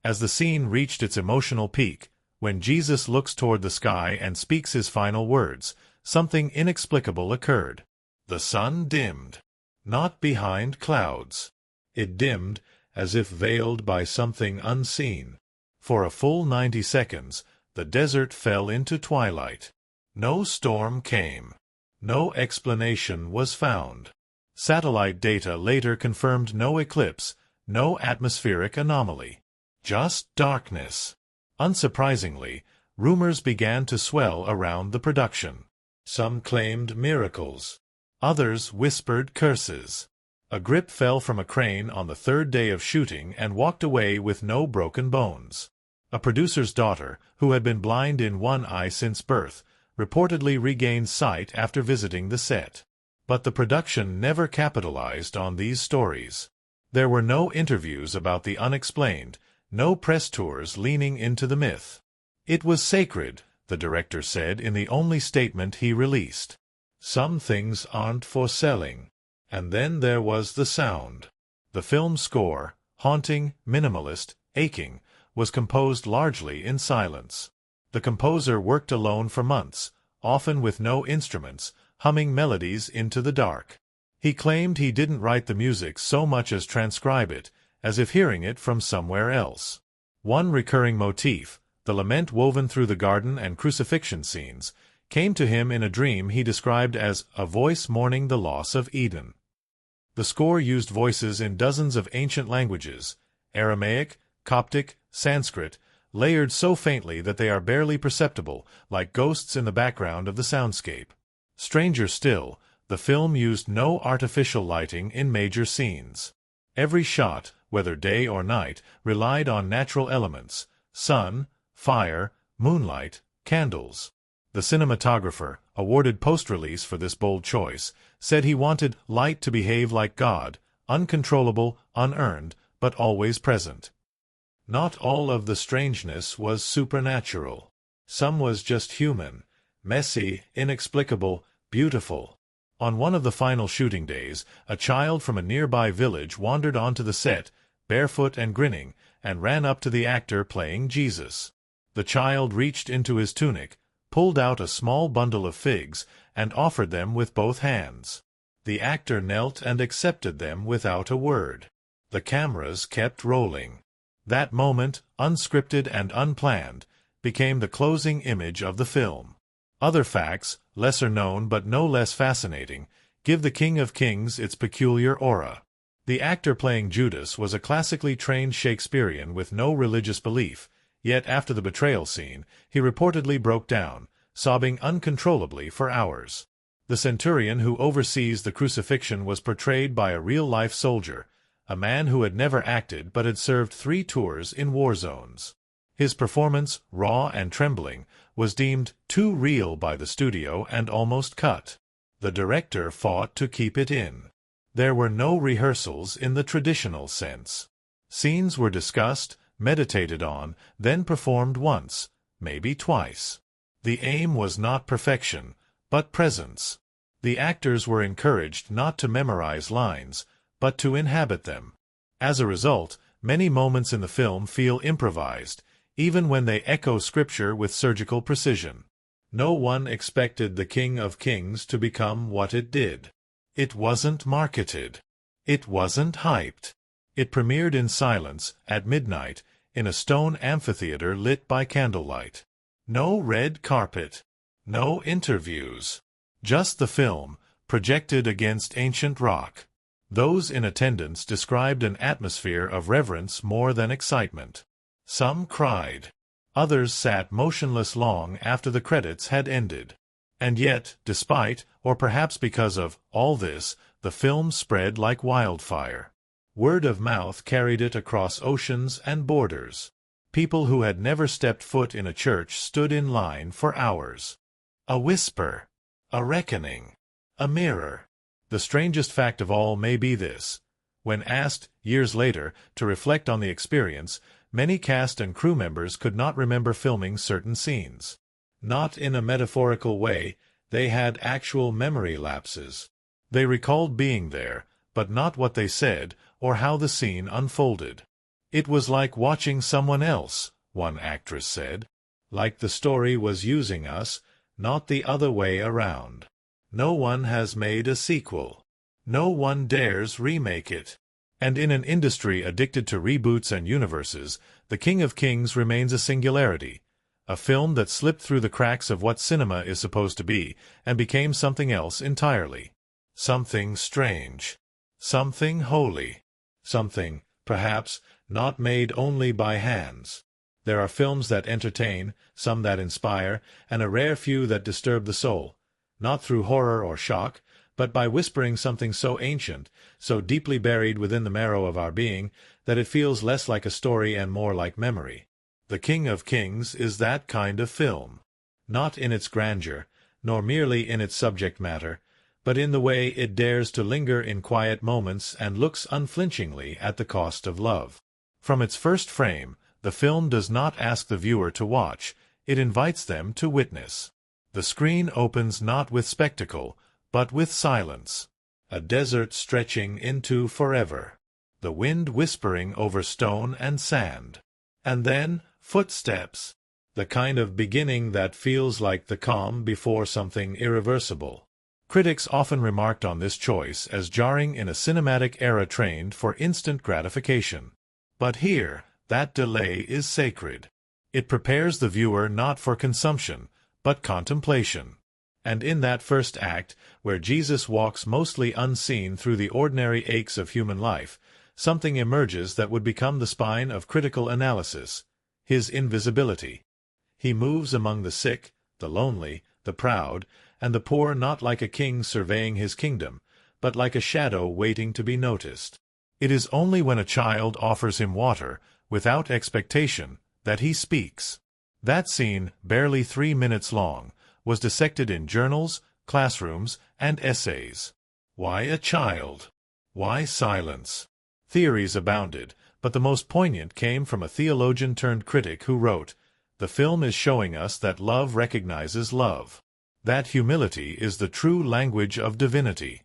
As the scene reached its emotional peak, when Jesus looks toward the sky and speaks his final words, something inexplicable occurred. The sun dimmed. Not behind clouds. It dimmed, as if veiled by something unseen. For a full 90 seconds, the desert fell into twilight. No storm came. No explanation was found. Satellite data later confirmed no eclipse, no atmospheric anomaly. Just darkness. Unsurprisingly, rumors began to swell around the production. Some claimed miracles. Others whispered curses. A grip fell from a crane on the 3rd day of shooting and walked away with no broken bones. A producer's daughter, who had been blind in one eye since birth, reportedly regained sight after visiting the set. But the production never capitalized on these stories. There were no interviews about the unexplained, no press tours leaning into the myth. "It was sacred," the director said in the only statement he released. "Some things aren't for selling." And then there was the sound. The film's score, haunting, minimalist, aching, was composed largely in silence. The composer worked alone for months, often with no instruments, humming melodies into the dark. He claimed he didn't write the music so much as transcribe it, as if hearing it from somewhere else. One recurring motif, the lament woven through the garden and crucifixion scenes, came to him in a dream he described as a voice mourning the loss of Eden. The score used voices in dozens of ancient languages, Aramaic, Coptic, Sanskrit, layered so faintly that they are barely perceptible, like ghosts in the background of the soundscape. Stranger still, the film used no artificial lighting in major scenes. Every shot, whether day or night, relied on natural elements: sun, fire, moonlight, candles. The cinematographer, awarded post-release for this bold choice, said he wanted light to behave like God, uncontrollable, unearned, but always present. Not all of the strangeness was supernatural. Some was just human, messy, inexplicable, beautiful. On one of the final shooting days, a child from a nearby village wandered onto the set, barefoot and grinning, and ran up to the actor playing Jesus. The child reached into his tunic, pulled out a small bundle of figs, and offered them with both hands. The actor knelt and accepted them without a word. The cameras kept rolling. That moment, unscripted and unplanned, became the closing image of the film. Other facts, lesser known but no less fascinating, give the King of Kings its peculiar aura. The actor playing Judas was a classically trained Shakespearean with no religious belief, yet after the betrayal scene, he reportedly broke down, sobbing uncontrollably for hours. The centurion who oversees the crucifixion was portrayed by a real-life soldier, a man who had never acted but had served 3 tours in war zones. His performance, raw and trembling, was deemed too real by the studio and almost cut. The director fought to keep it in. There were no rehearsals in the traditional sense. Scenes were discussed, meditated on, then performed once, maybe twice. The aim was not perfection, but presence. The actors were encouraged not to memorize lines, but to inhabit them. As a result, many moments in the film feel improvised, even when they echo scripture with surgical precision. No one expected the King of Kings to become what it did. It wasn't marketed. It wasn't hyped. It premiered in silence, at midnight, in a stone amphitheater lit by candlelight. No red carpet. No interviews. Just the film, projected against ancient rock. Those in attendance described an atmosphere of reverence more than excitement. Some cried. Others sat motionless long after the credits had ended. And yet, despite, or perhaps because of, all this, the film spread like wildfire. Word of mouth carried it across oceans and borders. People who had never stepped foot in a church stood in line for hours. A whisper. A reckoning. A mirror. The strangest fact of all may be this. When asked, years later, to reflect on the experience, many cast and crew members could not remember filming certain scenes. Not in a metaphorical way, they had actual memory lapses. They recalled being there, but not what they said or how the scene unfolded. It was like watching someone else, one actress said. Like the story was using us, not the other way around. No one has made a sequel. No one dares remake it. And in an industry addicted to reboots and universes, The King of Kings remains a singularity, a film that slipped through the cracks of what cinema is supposed to be and became something else entirely. Something strange. Something holy. Something, perhaps, not made only by hands. There are films that entertain, some that inspire, and a rare few that disturb the soul, not through horror or shock, but by whispering something so ancient, so deeply buried within the marrow of our being, that it feels less like a story and more like memory. The King of Kings is that kind of film. Not in its grandeur, nor merely in its subject matter, but in the way it dares to linger in quiet moments and looks unflinchingly at the cost of love. From its first frame, the film does not ask the viewer to watch, it invites them to witness. The screen opens not with spectacle, but with silence. A desert stretching into forever. the wind whispering over stone and sand. And then, footsteps. The kind of beginning that feels like the calm before something irreversible. Critics often remarked on this choice as jarring in a cinematic era trained for instant gratification. But here, that delay is sacred. It prepares the viewer not for consumption, but contemplation. And in that first act, where Jesus walks mostly unseen through the ordinary aches of human life, something emerges that would become the spine of critical analysis: his invisibility. He moves among the sick, the lonely, the proud, and the poor, not like a king surveying his kingdom, but like a shadow waiting to be noticed. It is only when a child offers him water, without expectation, that he speaks. That scene, barely 3 minutes long, was dissected in journals, classrooms, and essays. Why a child? Why silence? Theories abounded, but the most poignant came from a theologian-turned-critic who wrote, "The film is showing us that love recognizes love. That humility is the true language of divinity."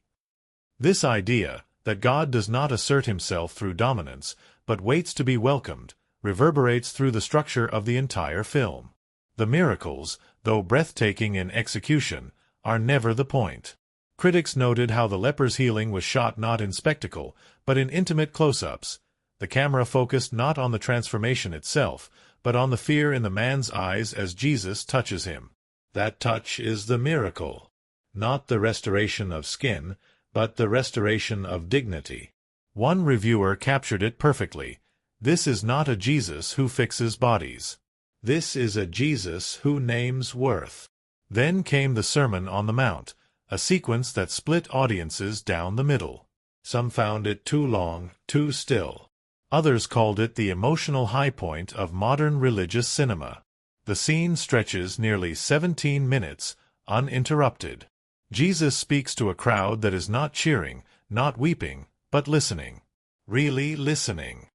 This idea, that God does not assert himself through dominance, but waits to be welcomed, reverberates through the structure of the entire film. The miracles, though breathtaking in execution, are never the point. Critics noted how the leper's healing was shot not in spectacle, but in intimate close-ups. The camera focused not on the transformation itself, but on the fear in the man's eyes as Jesus touches him. That touch is the miracle. Not the restoration of skin, but the restoration of dignity. One reviewer captured it perfectly. This is not a Jesus who fixes bodies. This is a Jesus who names worth. Then came the Sermon on the Mount, a sequence that split audiences down the middle. Some found it too long, too still. Others called it the emotional high point of modern religious cinema. The scene stretches nearly 17 minutes, uninterrupted. Jesus speaks to a crowd that is not cheering, not weeping, but listening. Really listening.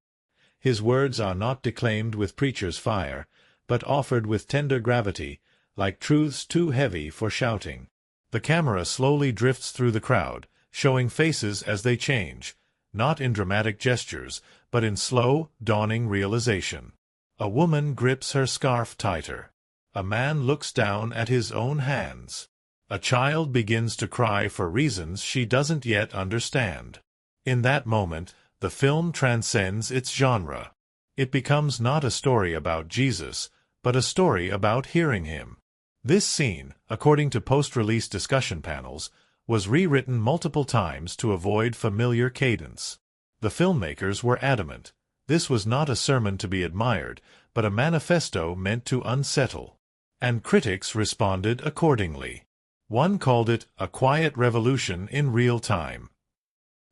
His words are not declaimed with preacher's fire, but offered with tender gravity, like truths too heavy for shouting. The camera slowly drifts through the crowd, showing faces as they change, not in dramatic gestures, but in slow, dawning realization. A woman grips her scarf tighter. A man looks down at his own hands. A child begins to cry for reasons she doesn't yet understand. In that moment, the film transcends its genre. It becomes not a story about Jesus, but a story about hearing him. This scene, according to post-release discussion panels, was rewritten multiple times to avoid familiar cadence. The filmmakers were adamant. This was not a sermon to be admired, but a manifesto meant to unsettle. And critics responded accordingly. One called it a quiet revolution in real time.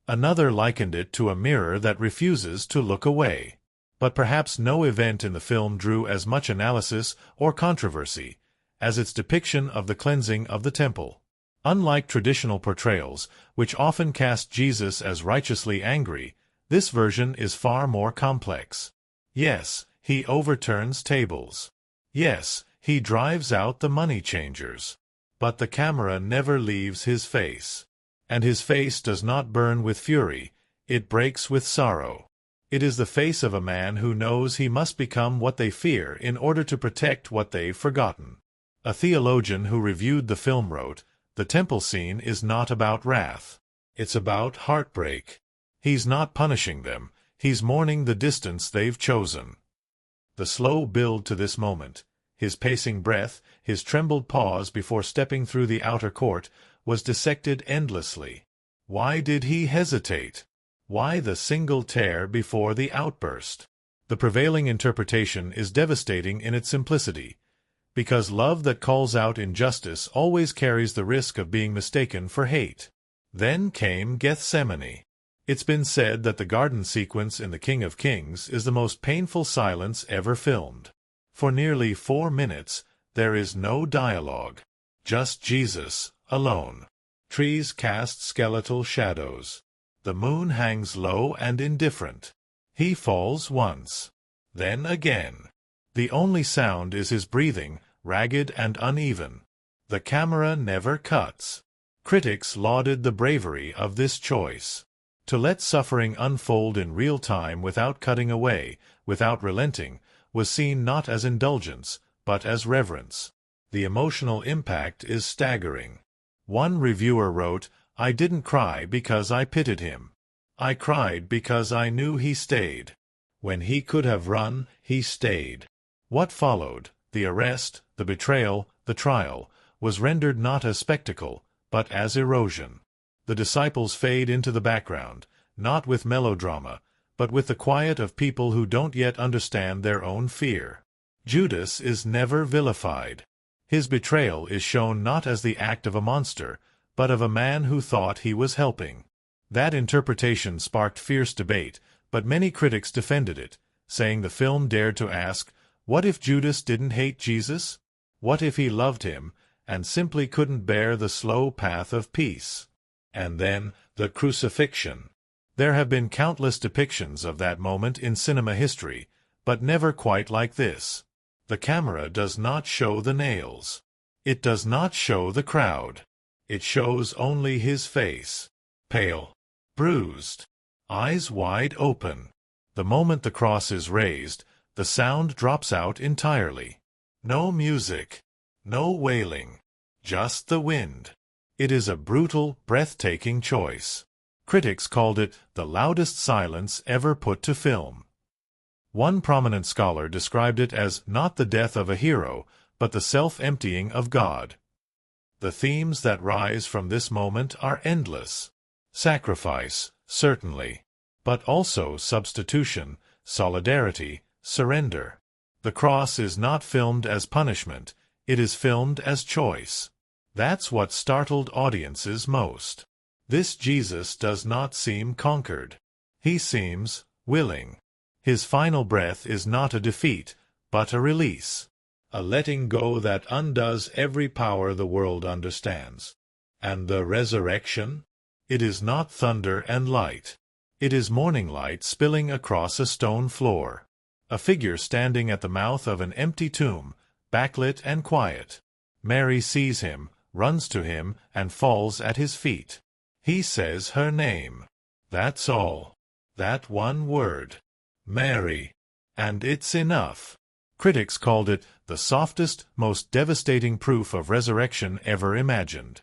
Another likened it to a mirror that refuses to look away. But perhaps no event in the film drew as much analysis or controversy as its depiction of the cleansing of the temple. Unlike traditional portrayals, which often cast Jesus as righteously angry, this version is far more complex. Yes, he overturns tables. Yes, he drives out the money changers. But the camera never leaves his face. And his face does not burn with fury, it breaks with sorrow. It is the face of a man who knows he must become what they fear in order to protect what they've forgotten. A theologian who reviewed the film wrote, "The temple scene is not about wrath. It's about heartbreak. He's not punishing them, he's mourning the distance they've chosen." The slow build to this moment, his pacing breath, his trembled pause before stepping through the outer court, was dissected endlessly. Why did he hesitate? Why the single tear before the outburst? The prevailing interpretation is devastating in its simplicity, because love that calls out injustice always carries the risk of being mistaken for hate. Then came Gethsemane. It's been said that the garden sequence in The King of Kings is the most painful silence ever filmed. For nearly 4 minutes, there is no dialogue. Just Jesus, alone. Trees cast skeletal shadows. The moon hangs low and indifferent. He falls once. Then again. The only sound is his breathing, ragged and uneven. The camera never cuts. Critics lauded the bravery of this choice. To let suffering unfold in real time without cutting away, without relenting, was seen not as indulgence, but as reverence. The emotional impact is staggering. One reviewer wrote, "I didn't cry because I pitied him. I cried because I knew he stayed. When he could have run, he stayed." What followed, the arrest, the betrayal, the trial, was rendered not as spectacle, but as erosion. The disciples fade into the background, not with melodrama, but with the quiet of people who don't yet understand their own fear. Judas is never vilified. His betrayal is shown not as the act of a monster, but of a man who thought he was helping. That interpretation sparked fierce debate, but many critics defended it, saying the film dared to ask, what if Judas didn't hate Jesus? What if he loved him, and simply couldn't bear the slow path of peace? And then, the crucifixion. There have been countless depictions of that moment in cinema history, but never quite like this. The camera does not show the nails. It does not show the crowd. It shows only his face. Pale. Bruised. Eyes wide open. The moment the cross is raised, the sound drops out entirely. No music. No wailing. Just the wind. It is a brutal, breathtaking choice. Critics called it the loudest silence ever put to film. One prominent scholar described it as not the death of a hero, but the self-emptying of God. The themes that rise from this moment are endless. Sacrifice, certainly, but also substitution, solidarity, surrender. The cross is not filmed as punishment, it is filmed as choice. That's what startled audiences most. This Jesus does not seem conquered. He seems willing. His final breath is not a defeat, but a release. A letting go that undoes every power the world understands. And the resurrection? It is not thunder and light. It is morning light spilling across a stone floor. A figure standing at the mouth of an empty tomb, backlit and quiet. Mary sees him, runs to him, and falls at his feet. He says her name. That's all. That one word. Mary. And it's enough. Critics called it the softest, most devastating proof of resurrection ever imagined.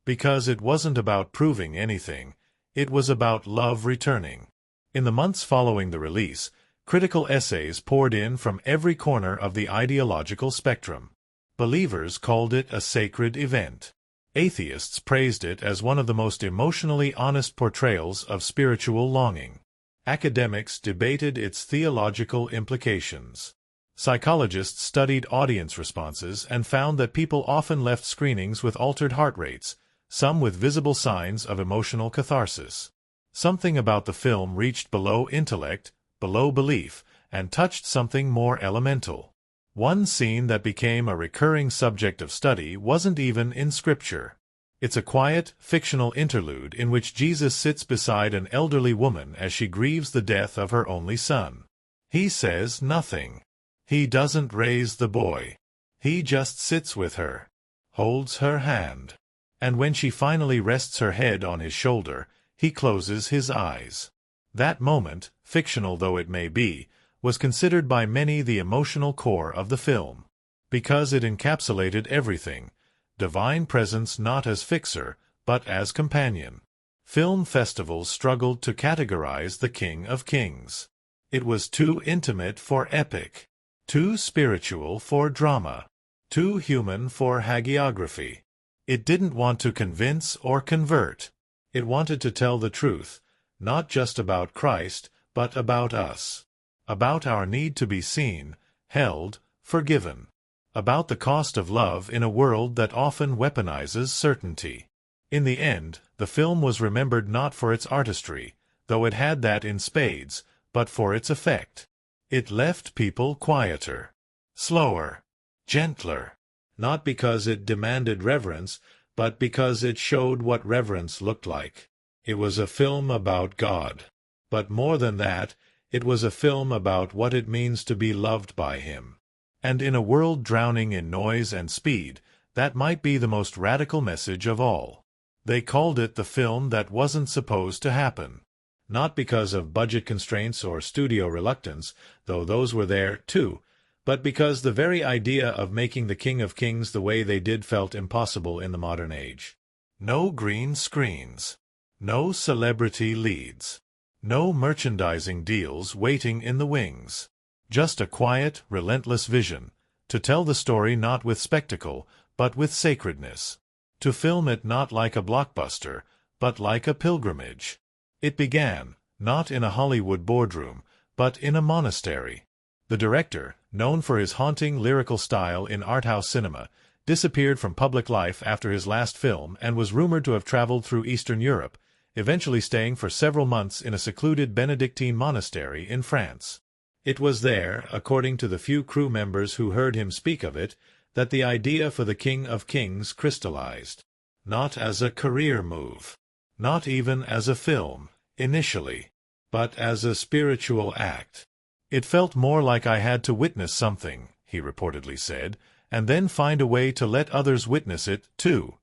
Because it wasn't about proving anything, it was about love returning. In the months following the release, critical essays poured in from every corner of the ideological spectrum. Believers called it a sacred event. Atheists praised it as one of the most emotionally honest portrayals of spiritual longing. Academics debated its theological implications. Psychologists studied audience responses and found that people often left screenings with altered heart rates, some with visible signs of emotional catharsis. Something about the film reached below intellect, below belief, and touched something more elemental. One scene that became a recurring subject of study wasn't even in Scripture. It's a quiet, fictional interlude in which Jesus sits beside an elderly woman as she grieves the death of her only son. He says nothing. He doesn't raise the boy. He just sits with her, holds her hand. And when she finally rests her head on his shoulder, he closes his eyes. That moment, fictional though it may be, was considered by many the emotional core of the film. Because it encapsulated everything, divine presence not as fixer, but as companion. Film festivals struggled to categorize the King of Kings. It was too intimate for epic. Too spiritual for drama. Too human for hagiography. It didn't want to convince or convert. It wanted to tell the truth, not just about Christ, but about us. About our need to be seen, held, forgiven. About the cost of love in a world that often weaponizes certainty. In the end, the film was remembered not for its artistry, though it had that in spades, but for its effect. It left people quieter, slower, gentler, not because it demanded reverence, but because it showed what reverence looked like. It was a film about God. But more than that, it was a film about what it means to be loved by Him. And in a world drowning in noise and speed, that might be the most radical message of all. They called it the film that wasn't supposed to happen. Not because of budget constraints or studio reluctance, though those were there, too, but because the very idea of making the King of Kings the way they did felt impossible in the modern age. No green screens. No celebrity leads. No merchandising deals waiting in the wings. Just a quiet, relentless vision, to tell the story not with spectacle, but with sacredness. To film it not like a blockbuster, but like a pilgrimage. It began, not in a Hollywood boardroom, but in a monastery. The director, known for his haunting lyrical style in arthouse cinema, disappeared from public life after his last film and was rumored to have traveled through Eastern Europe, eventually staying for several months in a secluded Benedictine monastery in France. It was there, according to the few crew members who heard him speak of it, that the idea for the King of Kings crystallized. Not as a career move. Not even as a film, initially, but as a spiritual act. It felt more like I had to witness something, he reportedly said, and then find a way to let others witness it, too.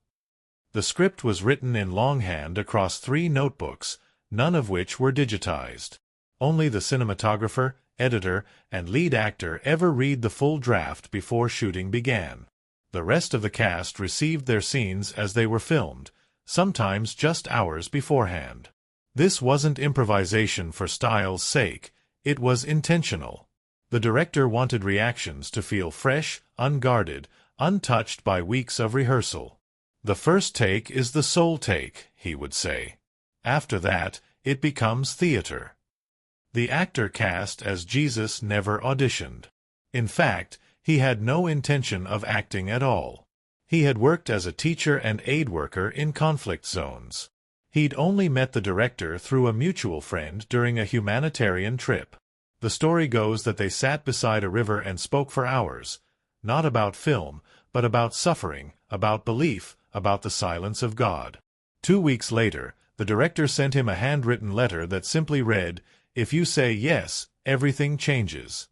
The script was written in longhand across 3 notebooks, none of which were digitized. Only the cinematographer, editor, and lead actor ever read the full draft before shooting began. The rest of the cast received their scenes as they were filmed, sometimes just hours beforehand. This wasn't improvisation for style's sake, it was intentional. The director wanted reactions to feel fresh, unguarded, untouched by weeks of rehearsal. The first take is the soul take, he would say. After that, it becomes theater. The actor cast as Jesus never auditioned. In fact, he had no intention of acting at all. He had worked as a teacher and aid worker in conflict zones. He'd only met the director through a mutual friend during a humanitarian trip. The story goes that they sat beside a river and spoke for hours, not about film, but about suffering, about belief, about the silence of God. 2 weeks later, the director sent him a handwritten letter that simply read, "If you say yes, everything changes."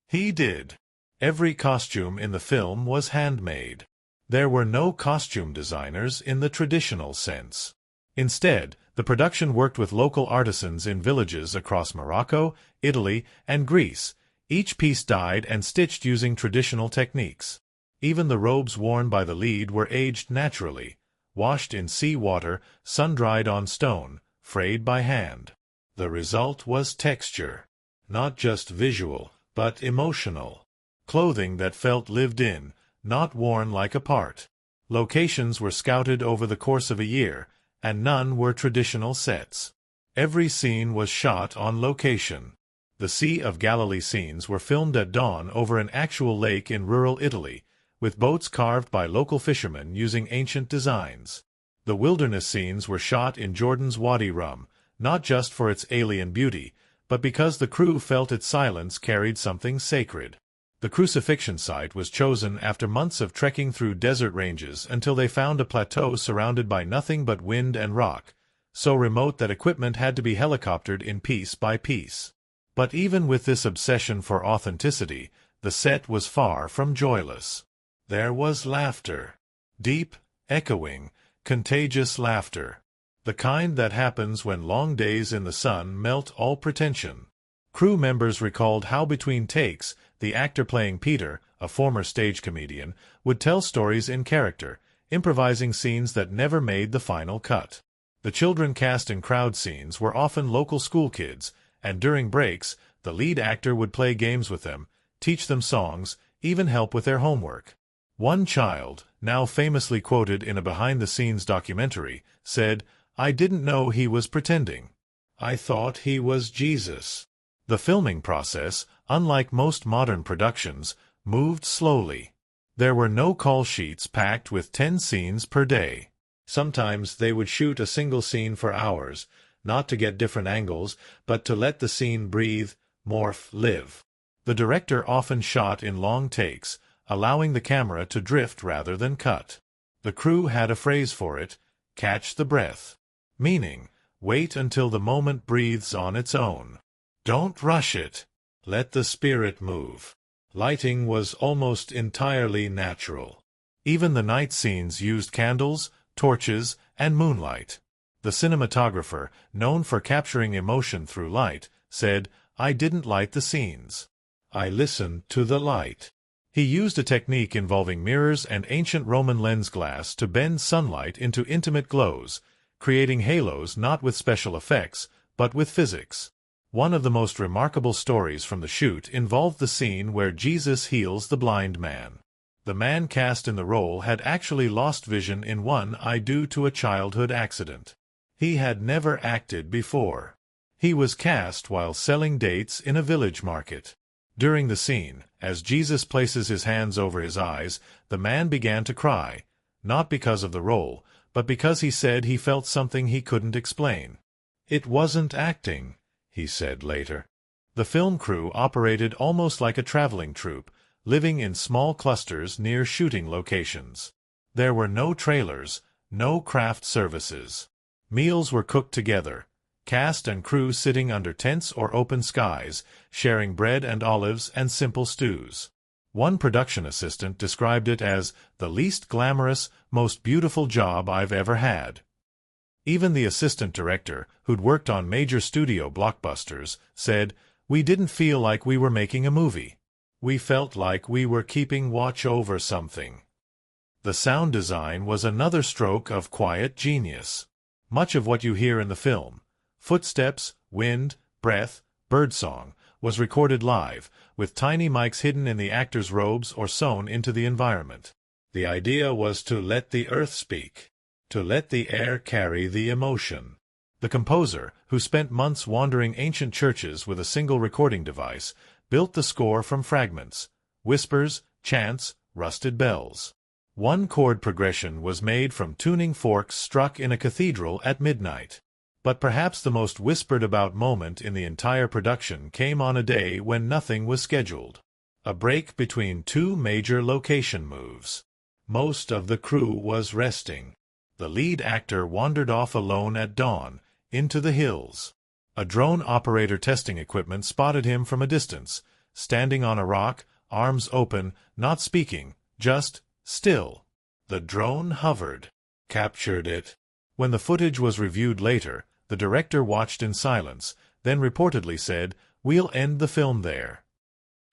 He did. Every costume in the film was handmade. There were no costume designers in the traditional sense. Instead, the production worked with local artisans in villages across Morocco, Italy, and Greece, each piece dyed and stitched using traditional techniques. Even the robes worn by the lead were aged naturally, washed in sea water, sun-dried on stone, frayed by hand. The result was texture. Not just visual, but emotional. Clothing that felt lived in, not worn like a part. Locations were scouted over the course of a year, and none were traditional sets. Every scene was shot on location. The Sea of Galilee scenes were filmed at dawn over an actual lake in rural Italy, with boats carved by local fishermen using ancient designs. The wilderness scenes were shot in Jordan's Wadi Rum, not just for its alien beauty, but because the crew felt its silence carried something sacred. The crucifixion site was chosen after months of trekking through desert ranges until they found a plateau surrounded by nothing but wind and rock, so remote that equipment had to be helicoptered in piece by piece. But even with this obsession for authenticity, the set was far from joyless. There was laughter. Deep, echoing, contagious laughter. The kind that happens when long days in the sun melt all pretension. Crew members recalled how between takes, the actor playing Peter, a former stage comedian, would tell stories in character, improvising scenes that never made the final cut. The children cast in crowd scenes were often local school kids, and during breaks, the lead actor would play games with them, teach them songs, even help with their homework. One child, now famously quoted in a behind-the-scenes documentary, said, "I didn't know he was pretending. I thought he was Jesus." The filming process, unlike most modern productions, moved slowly. There were no call sheets packed with 10 scenes per day. Sometimes they would shoot a single scene for hours, not to get different angles, but to let the scene breathe, morph, live. The director often shot in long takes, allowing the camera to drift rather than cut. The crew had a phrase for it, "catch the breath," meaning, wait until the moment breathes on its own. Don't rush it. Let the spirit move. Lighting was almost entirely natural. Even the night scenes used candles, torches, and moonlight. The cinematographer, known for capturing emotion through light, said, "I didn't light the scenes. I listened to the light." He used a technique involving mirrors and ancient Roman lens glass to bend sunlight into intimate glows, creating halos not with special effects, but with physics. One of the most remarkable stories from the shoot involved the scene where Jesus heals the blind man. The man cast in the role had actually lost vision in one eye due to a childhood accident. He had never acted before. He was cast while selling dates in a village market. During the scene, as Jesus places his hands over his eyes, the man began to cry, not because of the role, but because he said he felt something he couldn't explain. "It wasn't acting," he said later. The film crew operated almost like a traveling troupe, living in small clusters near shooting locations. There were no trailers, no craft services. Meals were cooked together, cast and crew sitting under tents or open skies, sharing bread and olives and simple stews. One production assistant described it as the least glamorous, most beautiful job I've ever had. Even the assistant director, who'd worked on major studio blockbusters, said, "We didn't feel like we were making a movie. We felt like we were keeping watch over something." The sound design was another stroke of quiet genius. Much of what you hear in the film, footsteps, wind, breath, birdsong, was recorded live, with tiny mics hidden in the actors' robes or sewn into the environment. The idea was to let the earth speak, to let the air carry the emotion. The composer, who spent months wandering ancient churches with a single recording device, built the score from fragments, whispers, chants, rusted bells. One chord progression was made from tuning forks struck in a cathedral at midnight. But perhaps the most whispered-about moment in the entire production came on a day when nothing was scheduled. A break between two major location moves. Most of the crew was resting. The lead actor wandered off alone at dawn, into the hills. A drone operator testing equipment spotted him from a distance, standing on a rock, arms open, not speaking, just still. The drone hovered, captured it. When the footage was reviewed later, the director watched in silence, then reportedly said, "We'll end the film there."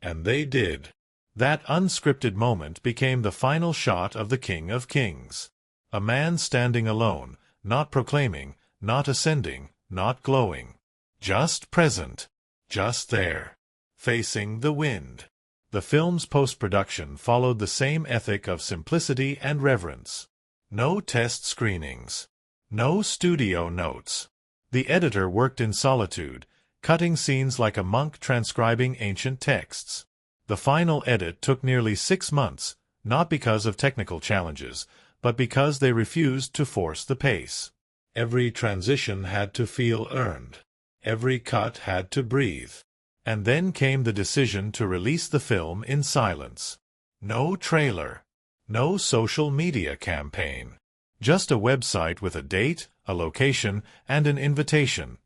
And they did. That unscripted moment became the final shot of the King of Kings. A man standing alone, not proclaiming, not ascending, not glowing. Just present. Just there. Facing the wind. The film's post-production followed the same ethic of simplicity and reverence. No test screenings. No studio notes. The editor worked in solitude, cutting scenes like a monk transcribing ancient texts. The final edit took nearly 6 months, not because of technical challenges, but because they refused to force the pace. Every transition had to feel earned. Every cut had to breathe. And then came the decision to release the film in silence. No trailer. No social media campaign. Just a website with a date, a location, and an invitation.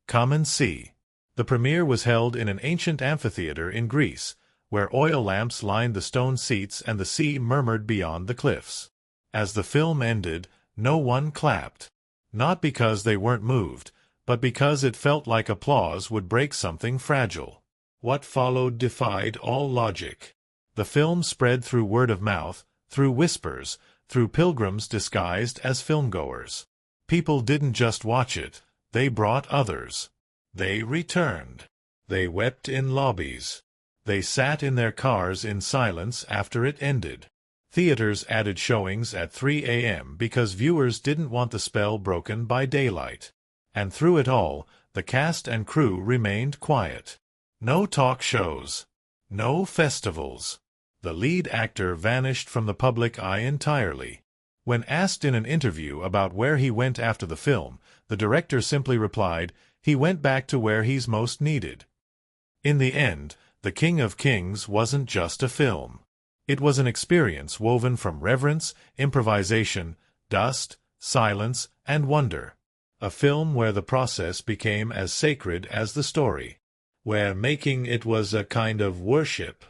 Come and see. The premiere was held in an ancient amphitheater in Greece, where oil lamps lined the stone seats and the sea murmured beyond the cliffs. As the film ended, no one clapped. Not because they weren't moved, but because it felt like applause would break something fragile. What followed defied all logic. The film spread through word of mouth, through whispers, through pilgrims disguised as filmgoers. People didn't just watch it, they brought others. They returned. They wept in lobbies. They sat in their cars in silence after it ended. Theaters added showings at 3 a.m. because viewers didn't want the spell broken by daylight. And through it all, the cast and crew remained quiet. No talk shows. No festivals. The lead actor vanished from the public eye entirely. When asked in an interview about where he went after the film, the director simply replied, "He went back to where he's most needed." In the end, The King of Kings wasn't just a film. It was an experience woven from reverence, improvisation, dust, silence, and wonder. A film where the process became as sacred as the story. Where making it was a kind of worship.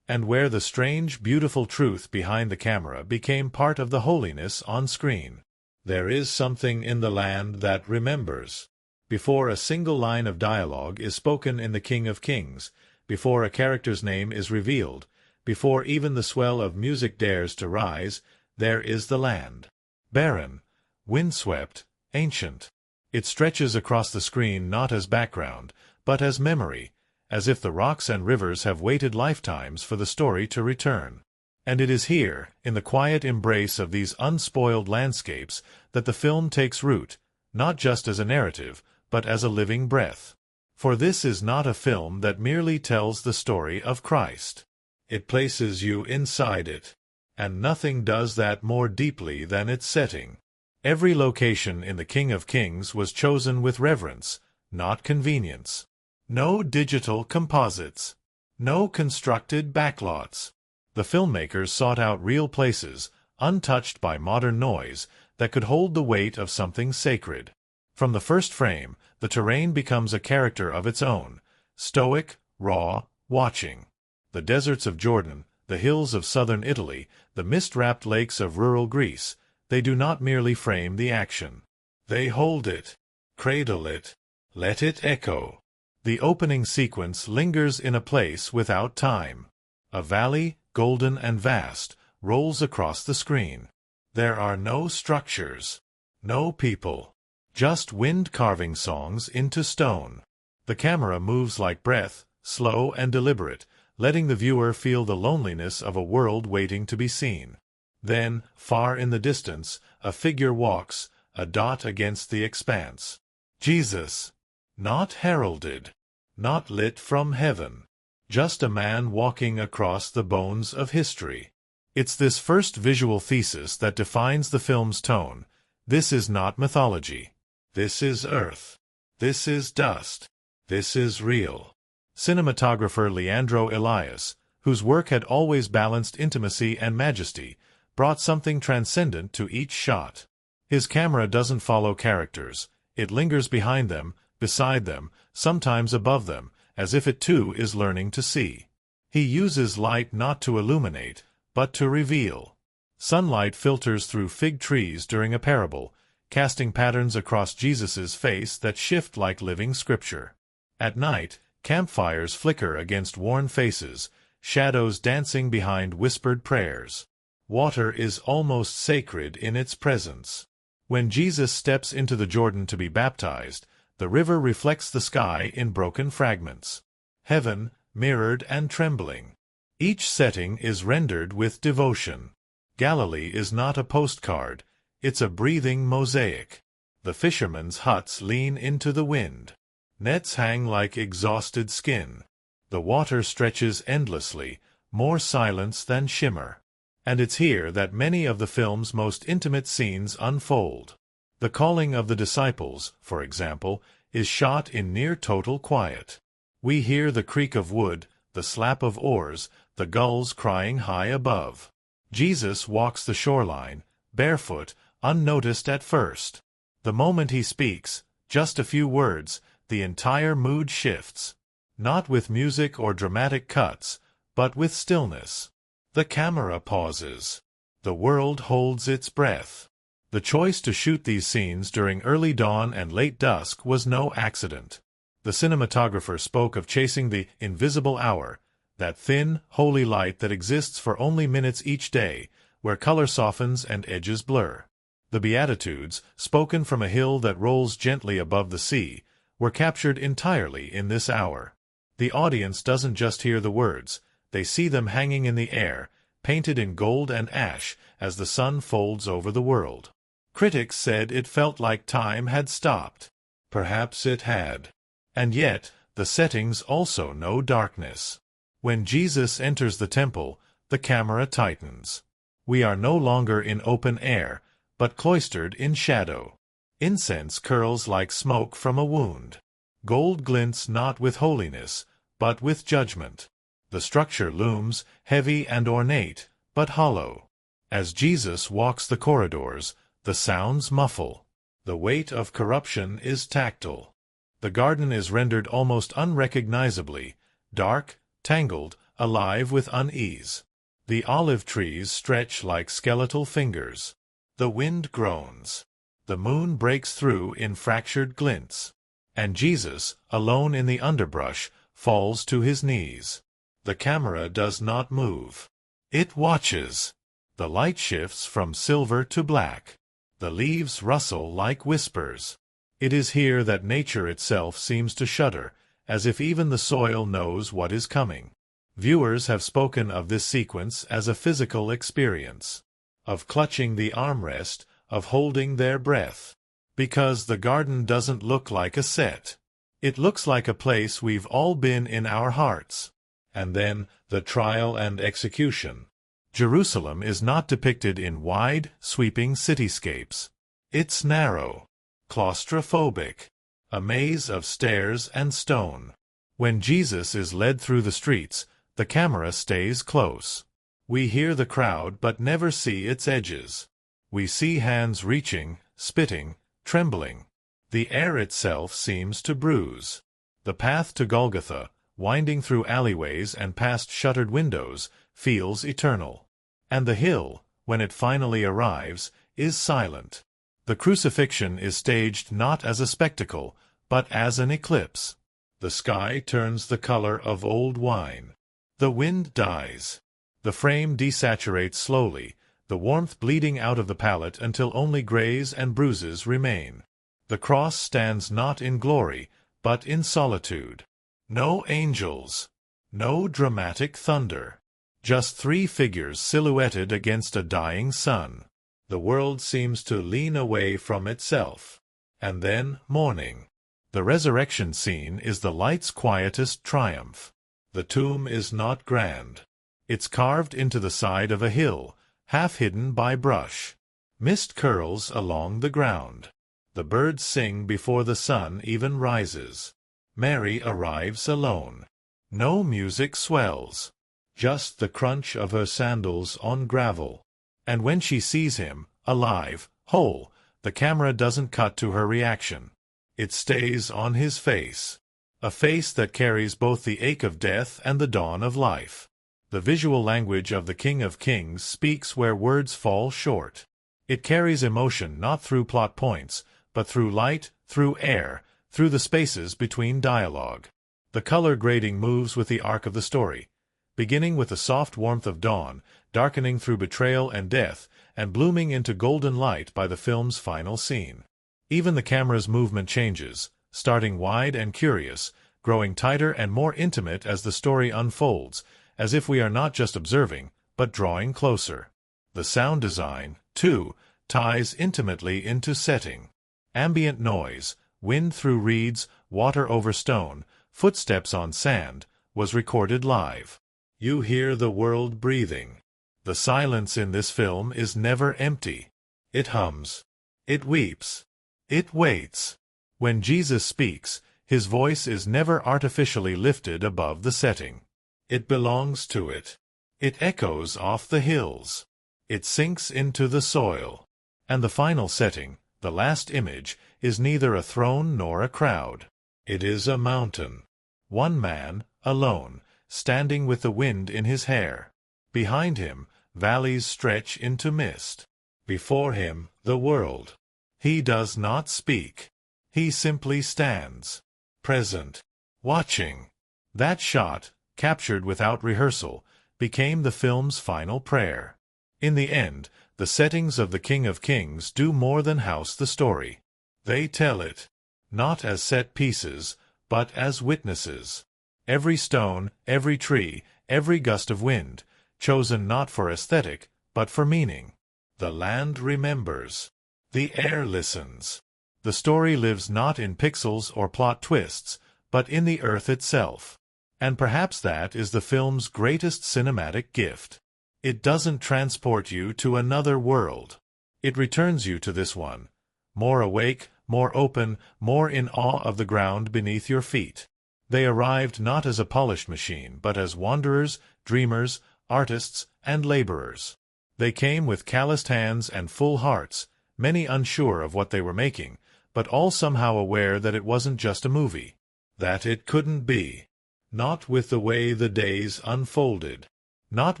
And where the strange, beautiful truth behind the camera became part of the holiness on screen. There is something in the land that remembers. Before a single line of dialogue is spoken in The King of Kings, before a character's name is revealed, before even the swell of music dares to rise, there is the land. Barren, windswept, ancient. It stretches across the screen not as background, but as memory, as if the rocks and rivers have waited lifetimes for the story to return. And it is here, in the quiet embrace of these unspoiled landscapes, that the film takes root, not just as a narrative, but as a living breath. For this is not a film that merely tells the story of Christ. It places you inside it. And nothing does that more deeply than its setting. Every location in The King of Kings was chosen with reverence, not convenience. No digital composites. No constructed backlots. The filmmakers sought out real places, untouched by modern noise, that could hold the weight of something sacred. From the first frame, the terrain becomes a character of its own, stoic, raw, watching. The deserts of Jordan, the hills of southern Italy, the mist-wrapped lakes of rural Greece, they do not merely frame the action. They hold it, cradle it, let it echo. The opening sequence lingers in a place without time. A valley, golden and vast, rolls across the screen. There are no structures, no people, just wind carving songs into stone. The camera moves like breath, slow and deliberate, letting the viewer feel the loneliness of a world waiting to be seen. Then, far in the distance, a figure walks, a dot against the expanse. Jesus. Not heralded. Not lit from heaven. Just a man walking across the bones of history. It's this first visual thesis that defines the film's tone. This is not mythology. This is earth. This is dust. This is real. Cinematographer Leandro Elias, whose work had always balanced intimacy and majesty, brought something transcendent to each shot. His camera doesn't follow characters. It lingers behind them, beside them, sometimes above them, as if it too is learning to see. He uses light not to illuminate, but to reveal. Sunlight filters through fig trees during a parable, casting patterns across Jesus's face that shift like living scripture. At night, campfires flicker against worn faces, shadows dancing behind whispered prayers. Water is almost sacred in its presence. When Jesus steps into the Jordan to be baptized, the river reflects the sky in broken fragments. Heaven, mirrored and trembling. Each setting is rendered with devotion. Galilee is not a postcard, it's a breathing mosaic. The fishermen's huts lean into the wind. Nets hang like exhausted skin. The water stretches endlessly, more silence than shimmer. And it's here that many of the film's most intimate scenes unfold. The calling of the disciples, for example, is shot in near total quiet. We hear the creak of wood, the slap of oars, the gulls crying high above. Jesus walks the shoreline, barefoot, unnoticed at first. The moment he speaks, just a few words, the entire mood shifts. Not with music or dramatic cuts, but with stillness. The camera pauses. The world holds its breath. The choice to shoot these scenes during early dawn and late dusk was no accident. The cinematographer spoke of chasing the invisible hour, that thin, holy light that exists for only minutes each day, where color softens and edges blur. The Beatitudes, spoken from a hill that rolls gently above the sea, were captured entirely in this hour. The audience doesn't just hear the words, they see them hanging in the air, painted in gold and ash as the sun folds over the world. Critics said it felt like time had stopped. Perhaps it had. And yet, the settings also know darkness. When Jesus enters the temple, the camera tightens. We are no longer in open air, but cloistered in shadow. Incense curls like smoke from a wound. Gold glints not with holiness, but with judgment. The structure looms, heavy and ornate, but hollow. As Jesus walks the corridors, the sounds muffle. The weight of corruption is tactile. The garden is rendered almost unrecognizably, dark, tangled, alive with unease. The olive trees stretch like skeletal fingers. The wind groans. The moon breaks through in fractured glints. And Jesus, alone in the underbrush, falls to his knees. The camera does not move. It watches. The light shifts from silver to black. The leaves rustle like whispers. It is here that nature itself seems to shudder, as if even the soil knows what is coming. Viewers have spoken of this sequence as a physical experience, of clutching the armrest, of holding their breath. Because the garden doesn't look like a set. It looks like a place we've all been in our hearts. And then, the trial and execution. Jerusalem is not depicted in wide, sweeping cityscapes. It's narrow, claustrophobic, a maze of stairs and stone. When Jesus is led through the streets, the camera stays close. We hear the crowd but never see its edges. We see hands reaching, spitting, trembling. The air itself seems to bruise. The path to Golgotha, winding through alleyways and past shuttered windows, feels eternal. And the hill, when it finally arrives, is silent. The crucifixion is staged not as a spectacle, but as an eclipse. The sky turns the color of old wine. The wind dies. The frame desaturates slowly, the warmth bleeding out of the palette until only grays and bruises remain. The cross stands not in glory, but in solitude. No angels. No dramatic thunder. Just three figures silhouetted against a dying sun. The world seems to lean away from itself. And then morning. The resurrection scene is the light's quietest triumph. The tomb is not grand. It's carved into the side of a hill, half hidden by brush. Mist curls along the ground. The birds sing before the sun even rises. Mary arrives alone. No music swells. Just the crunch of her sandals on gravel. And when she sees him, alive, whole, the camera doesn't cut to her reaction. It stays on his face. A face that carries both the ache of death and the dawn of life. The visual language of the King of Kings speaks where words fall short. It carries emotion not through plot points, but through light, through air, through the spaces between dialogue. The color grading moves with the arc of the story, beginning with the soft warmth of dawn, darkening through betrayal and death, and blooming into golden light by the film's final scene. Even the camera's movement changes, starting wide and curious, growing tighter and more intimate as the story unfolds, as if we are not just observing, but drawing closer. The sound design, too, ties intimately into setting. Ambient noise, wind through reeds, water over stone, footsteps on sand, was recorded live. You hear the world breathing. The silence in this film is never empty. It hums. It weeps. It waits. When Jesus speaks, his voice is never artificially lifted above the setting. It belongs to it. It echoes off the hills. It sinks into the soil. And the final setting, the last image, is neither a throne nor a crowd. It is a mountain. One man, alone, standing with the wind in his hair. Behind him, valleys stretch into mist. Before him, the world. He does not speak. He simply stands. Present. Watching. That shot, captured without rehearsal, became the film's final prayer. In the end, the settings of the King of Kings do more than house the story. They tell it, not as set pieces, but as witnesses. Every stone, every tree, every gust of wind, chosen not for aesthetic, but for meaning. The land remembers. The air listens. The story lives not in pixels or plot twists, but in the earth itself. And perhaps that is the film's greatest cinematic gift. It doesn't transport you to another world. It returns you to this one, more awake, more open, more in awe of the ground beneath your feet. They arrived not as a polished machine, but as wanderers, dreamers, artists, and laborers. They came with calloused hands and full hearts, many unsure of what they were making, but all somehow aware that it wasn't just a movie. That it couldn't be. Not with the way the days unfolded. Not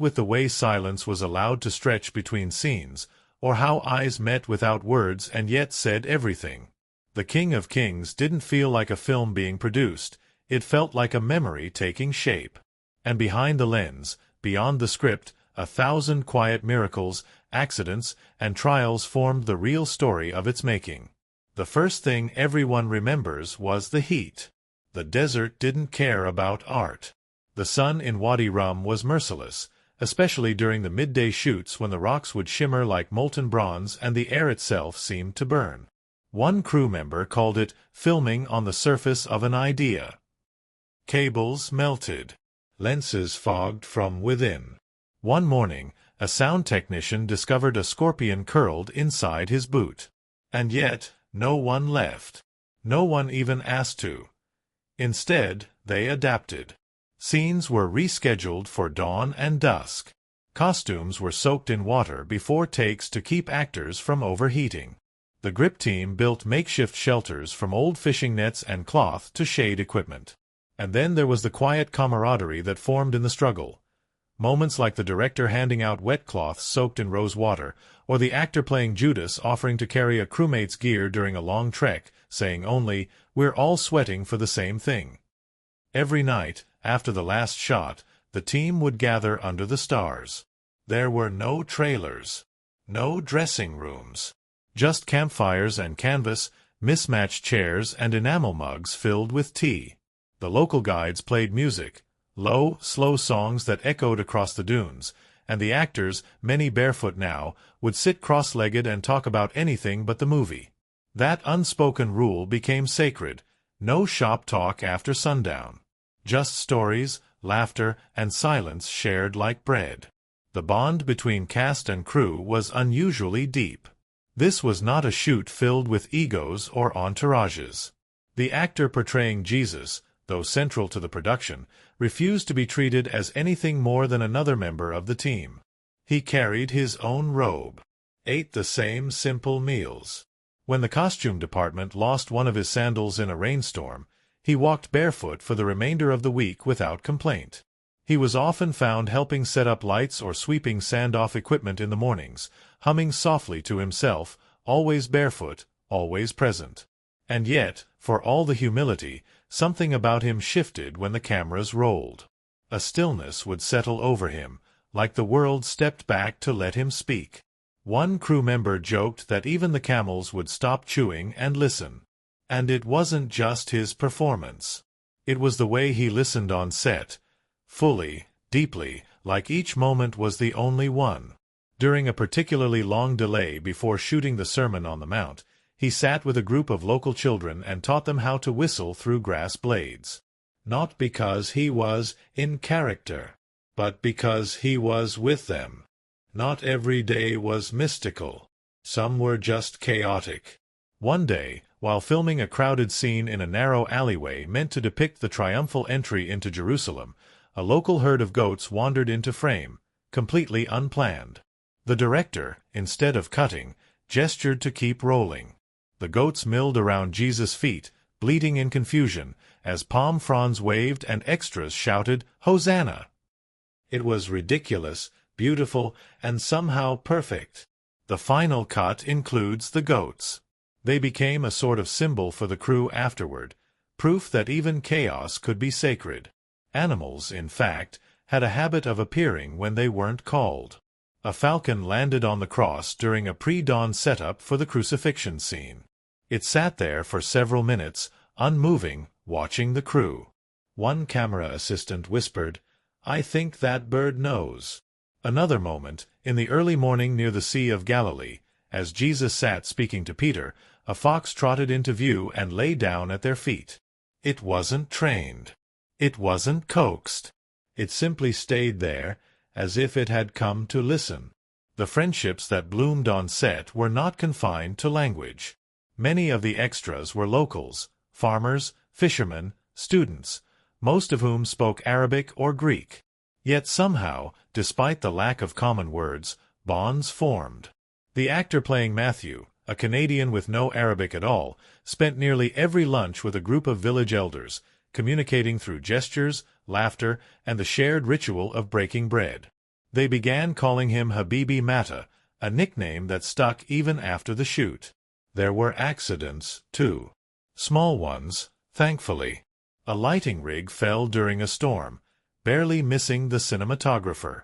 with the way silence was allowed to stretch between scenes, or how eyes met without words and yet said everything. The King of Kings didn't feel like a film being produced, it felt like a memory taking shape. And behind the lens, beyond the script, 1,000 quiet miracles, accidents, and trials formed the real story of its making. The first thing everyone remembers was the heat. The desert didn't care about art. The sun in Wadi Rum was merciless, especially during the midday shoots when the rocks would shimmer like molten bronze and the air itself seemed to burn. One crew member called it filming on the surface of an idea. Cables melted. Lenses fogged from within. One morning, a sound technician discovered a scorpion curled inside his boot. And yet, no one left. No one even asked to. Instead, they adapted. Scenes were rescheduled for dawn and dusk. Costumes were soaked in water before takes to keep actors from overheating. The grip team built makeshift shelters from old fishing nets and cloth to shade equipment. And then there was the quiet camaraderie that formed in the struggle. Moments like the director handing out wet cloths soaked in rose water, or the actor playing Judas offering to carry a crewmate's gear during a long trek, saying only, "We're all sweating for the same thing." Every night, after the last shot, the team would gather under the stars. There were no trailers, no dressing rooms, just campfires and canvas, mismatched chairs and enamel mugs filled with tea. The local guides played music, low, slow songs that echoed across the dunes, and the actors, many barefoot now, would sit cross-legged and talk about anything but the movie. That unspoken rule became sacred: no shop talk after sundown. Just stories, laughter, and silence shared like bread. The bond between cast and crew was unusually deep. This was not a shoot filled with egos or entourages. The actor portraying Jesus, though central to the production, refused to be treated as anything more than another member of the team. He carried his own robe, ate the same simple meals. When the costume department lost one of his sandals in a rainstorm, he walked barefoot for the remainder of the week without complaint. He was often found helping set up lights or sweeping sand off equipment in the mornings, humming softly to himself, always barefoot, always present. And yet, for all the humility, something about him shifted when the cameras rolled. A stillness would settle over him, like the world stepped back to let him speak. One crew member joked that even the camels would stop chewing and listen. And it wasn't just his performance. It was the way he listened on set, fully, deeply, like each moment was the only one. During a particularly long delay before shooting the Sermon on the Mount, he sat with a group of local children and taught them how to whistle through grass blades. Not because he was in character, but because he was with them. Not every day was mystical. Some were just chaotic. One day, while filming a crowded scene in a narrow alleyway meant to depict the triumphal entry into Jerusalem, a local herd of goats wandered into frame, completely unplanned. The director, instead of cutting, gestured to keep rolling. The goats milled around Jesus' feet, bleating in confusion, as palm fronds waved and extras shouted, "Hosanna!" It was ridiculous, beautiful, and somehow perfect. The final cut includes the goats. They became a sort of symbol for the crew afterward, proof that even chaos could be sacred. Animals, in fact, had a habit of appearing when they weren't called. A falcon landed on the cross during a pre-dawn setup for the crucifixion scene. It sat there for several minutes, unmoving, watching the crew. One camera assistant whispered, "I think that bird knows." Another moment, in the early morning near the Sea of Galilee, as Jesus sat speaking to Peter, a fox trotted into view and lay down at their feet. It wasn't trained. It wasn't coaxed. It simply stayed there, as if it had come to listen. The friendships that bloomed on set were not confined to language. Many of the extras were locals, farmers, fishermen, students, most of whom spoke Arabic or Greek. Yet somehow, despite the lack of common words, bonds formed. The actor playing Matthew, a Canadian with no Arabic at all, spent nearly every lunch with a group of village elders, communicating through gestures, laughter, and the shared ritual of breaking bread. They began calling him Habibi Mata, a nickname that stuck even after the shoot. There were accidents, too. Small ones, thankfully. A lighting rig fell during a storm, barely missing the cinematographer.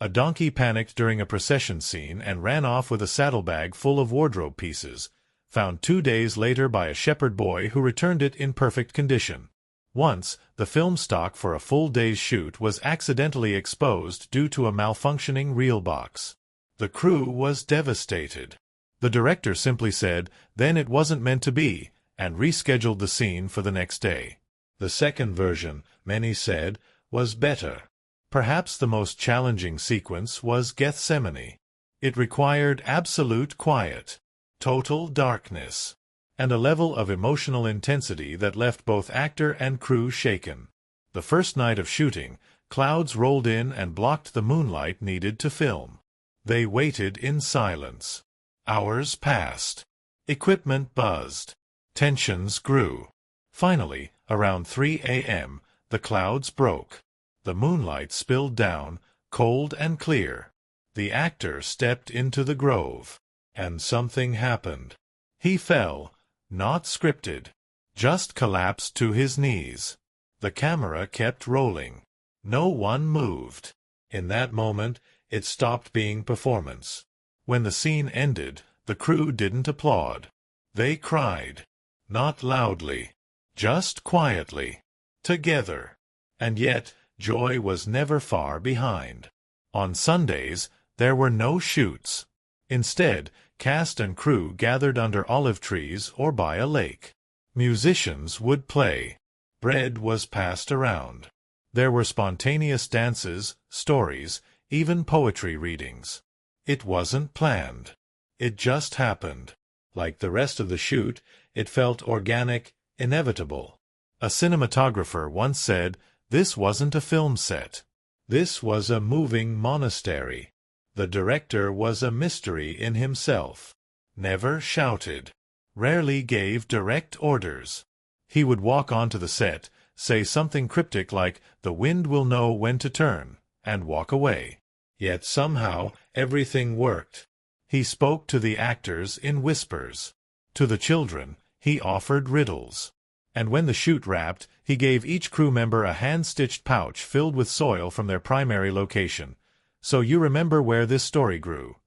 A donkey panicked during a procession scene and ran off with a saddlebag full of wardrobe pieces, found 2 days later by a shepherd boy who returned it in perfect condition. Once, the film stock for a full day's shoot was accidentally exposed due to a malfunctioning reel box. The crew was devastated. The director simply said, "Then it wasn't meant to be," and rescheduled the scene for the next day. The second version, many said, was better. Perhaps the most challenging sequence was Gethsemane. It required absolute quiet, total darkness, and a level of emotional intensity that left both actor and crew shaken. The first night of shooting, clouds rolled in and blocked the moonlight needed to film. They waited in silence. Hours passed. Equipment buzzed. Tensions grew. Finally, around 3 a.m., the clouds broke. The moonlight spilled down, cold and clear. The actor stepped into the grove. And something happened. He fell, not scripted, just collapsed to his knees. The camera kept rolling. No one moved. In that moment, it stopped being performance. When the scene ended, the crew didn't applaud. They cried. Not loudly. Just quietly. Together. And yet, joy was never far behind. On Sundays, there were no shoots. Instead, cast and crew gathered under olive trees or by a lake. Musicians would play. Bread was passed around. There were spontaneous dances, stories, even poetry readings. It wasn't planned. It just happened. Like the rest of the shoot, it felt organic, inevitable. A cinematographer once said, "This wasn't a film set. This was a moving monastery." The director was a mystery in himself. Never shouted. Rarely gave direct orders. He would walk onto the set, say something cryptic like, "The wind will know when to turn," and walk away. Yet somehow everything worked. He spoke to the actors in whispers. To the children, he offered riddles. And when the shoot wrapped, he gave each crew member a hand-stitched pouch filled with soil from their primary location. So you remember where this story grew.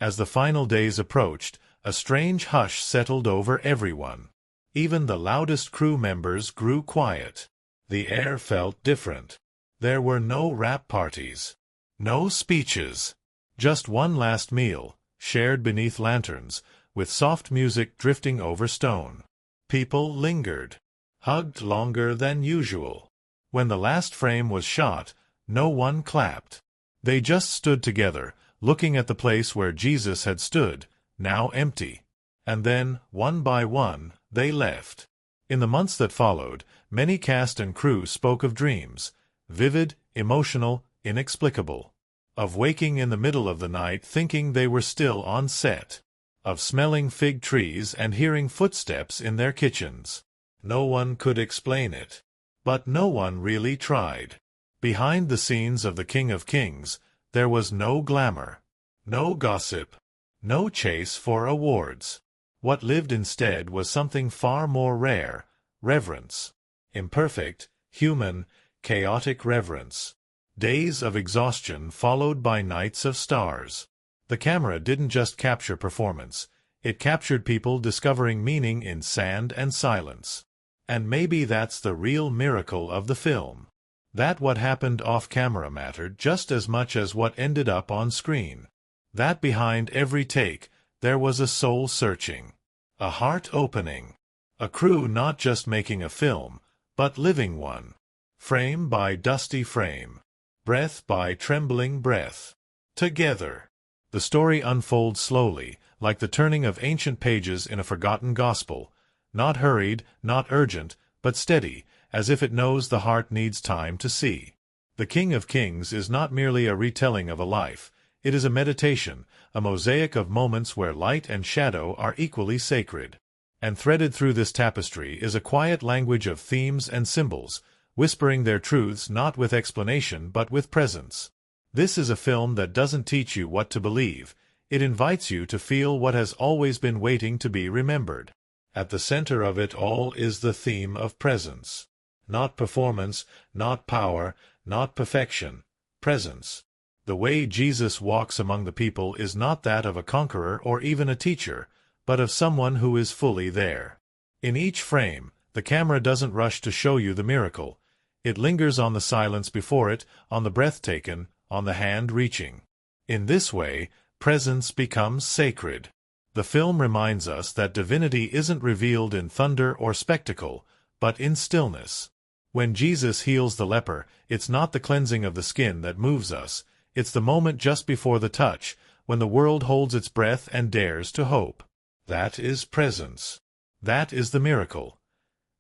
As the final days approached, a strange hush settled over everyone. Even the loudest crew members grew quiet. The air felt different. There were no wrap parties. No speeches. Just one last meal, shared beneath lanterns, with soft music drifting over stone. People lingered, hugged longer than usual. When the last frame was shot, no one clapped. They just stood together, looking at the place where Jesus had stood, now empty. And then, one by one, they left. In the months that followed, many cast and crew spoke of dreams, vivid, emotional, inexplicable. Of waking in the middle of the night thinking they were still on set. Of smelling fig trees and hearing footsteps in their kitchens. No one could explain it. But no one really tried. Behind the scenes of The King of Kings, there was no glamour, no gossip, no chase for awards. What lived instead was something far more rare, reverence. Imperfect, human, chaotic reverence. Days of exhaustion followed by nights of stars. The camera didn't just capture performance. It captured people discovering meaning in sand and silence. And maybe that's the real miracle of the film. That what happened off-camera mattered just as much as what ended up on screen. That behind every take, there was a soul searching. A heart opening. A crew not just making a film, but living one. Frame by dusty frame. Breath by trembling breath. Together. The story unfolds slowly, like the turning of ancient pages in a forgotten gospel. Not hurried, not urgent, but steady, as if it knows the heart needs time to see. The King of Kings is not merely a retelling of a life. It is a meditation, a mosaic of moments where light and shadow are equally sacred. And threaded through this tapestry is a quiet language of themes and symbols, whispering their truths not with explanation but with presence. This is a film that doesn't teach you what to believe. It invites you to feel what has always been waiting to be remembered. At the center of it all is the theme of presence. Not performance, not power, not perfection. Presence. The way Jesus walks among the people is not that of a conqueror or even a teacher, but of someone who is fully there. In each frame, the camera doesn't rush to show you the miracle. It lingers on the silence before it, on the breath taken, on the hand reaching. In this way, presence becomes sacred. The film reminds us that divinity isn't revealed in thunder or spectacle, but in stillness. When Jesus heals the leper, it's not the cleansing of the skin that moves us. It's the moment just before the touch, when the world holds its breath and dares to hope. That is presence. That is the miracle.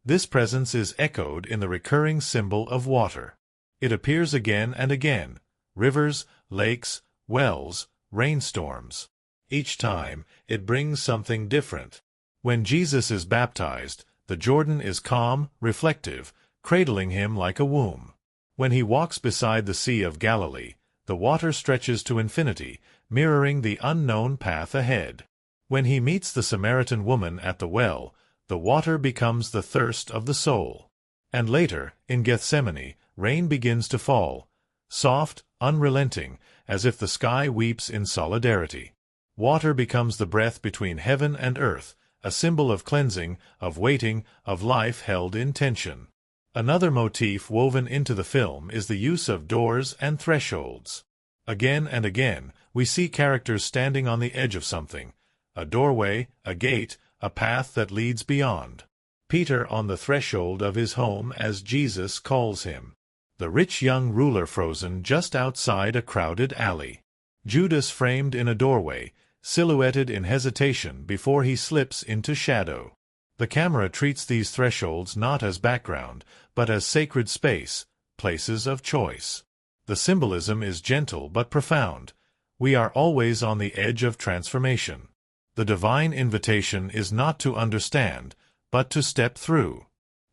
This presence is echoed in the recurring symbol of water. It appears again and again. Rivers, lakes, wells, rainstorms. Each time, it brings something different. When Jesus is baptized, the Jordan is calm, reflective, cradling him like a womb. When he walks beside the Sea of Galilee, the water stretches to infinity, mirroring the unknown path ahead. When he meets the Samaritan woman at the well, the water becomes the thirst of the soul. And later, in Gethsemane, rain begins to fall, soft, unrelenting, as if the sky weeps in solidarity. Water becomes the breath between heaven and earth, a symbol of cleansing, of waiting, of life held in tension. Another motif woven into the film is the use of doors and thresholds. Again and again, we see characters standing on the edge of something, a doorway, a gate, a path that leads beyond. Peter on the threshold of his home as Jesus calls him. The rich young ruler frozen just outside a crowded alley. Judas framed in a doorway, silhouetted in hesitation before he slips into shadow. The camera treats these thresholds not as background, but as sacred space, places of choice. The symbolism is gentle but profound. We are always on the edge of transformation. The divine invitation is not to understand, but to step through.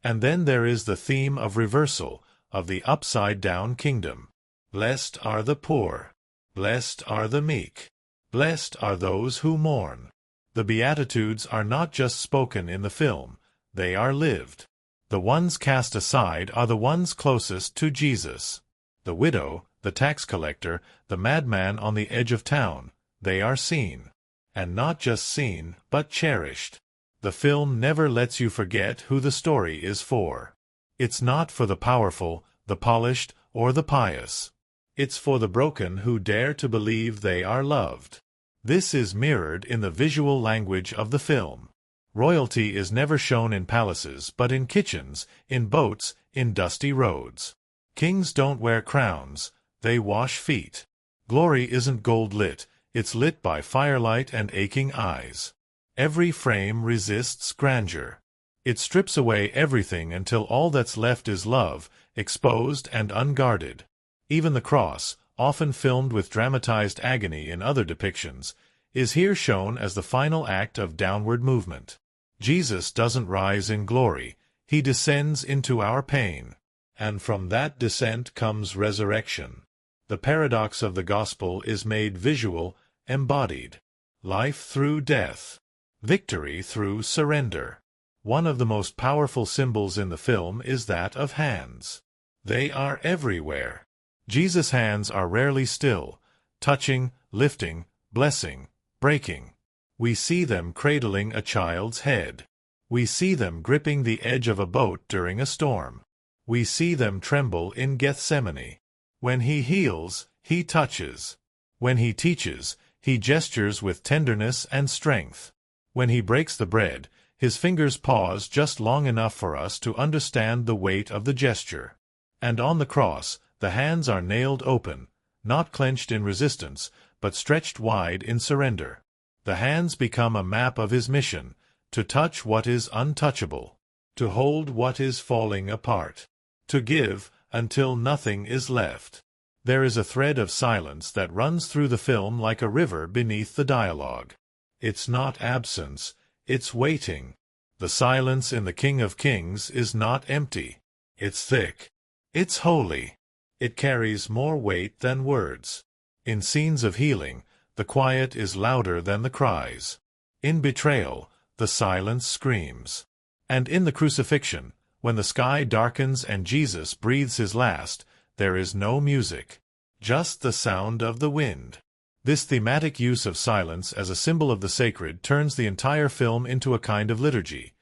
And then there is the theme of reversal, of the upside-down kingdom. Blessed are the poor. Blessed are the meek. Blessed are those who mourn. The Beatitudes are not just spoken in the film, they are lived. The ones cast aside are the ones closest to Jesus. The widow, the tax collector, the madman on the edge of town, they are seen. And not just seen, but cherished. The film never lets you forget who the story is for. It's not for the powerful, the polished, or the pious. It's for the broken who dare to believe they are loved. This is mirrored in the visual language of the film. Royalty is never shown in palaces, but in kitchens, in boats, in dusty roads. Kings don't wear crowns, they wash feet. Glory isn't gold-lit, it's lit by firelight and aching eyes. Every frame resists grandeur. It strips away everything until all that's left is love, exposed and unguarded. Even the cross, often filmed with dramatized agony in other depictions, is here shown as the final act of downward movement. Jesus doesn't rise in glory, he descends into our pain. And from that descent comes resurrection. The paradox of the gospel is made visual, embodied. Life through death. Victory through surrender. One of the most powerful symbols in the film is that of hands. They are everywhere. Jesus' hands are rarely still, touching, lifting, blessing, breaking. We see them cradling a child's head. We see them gripping the edge of a boat during a storm. We see them tremble in Gethsemane. When he heals, he touches. When he teaches, he gestures with tenderness and strength. When he breaks the bread, his fingers pause just long enough for us to understand the weight of the gesture. And on the cross, the hands are nailed open, not clenched in resistance, but stretched wide in surrender. The hands become a map of his mission, to touch what is untouchable, to hold what is falling apart, to give until nothing is left. There is a thread of silence that runs through the film like a river beneath the dialogue. It's not absence, it's waiting. The silence in The King of Kings is not empty. It's thick. It's holy. It carries more weight than words. In scenes of healing, The quiet is louder than the cries. In betrayal, the silence screams. And in the crucifixion, when the sky darkens and Jesus breathes his last, there is no music. Just the sound of the wind. This thematic use of silence as a symbol of the sacred turns the entire film into a kind of liturgy.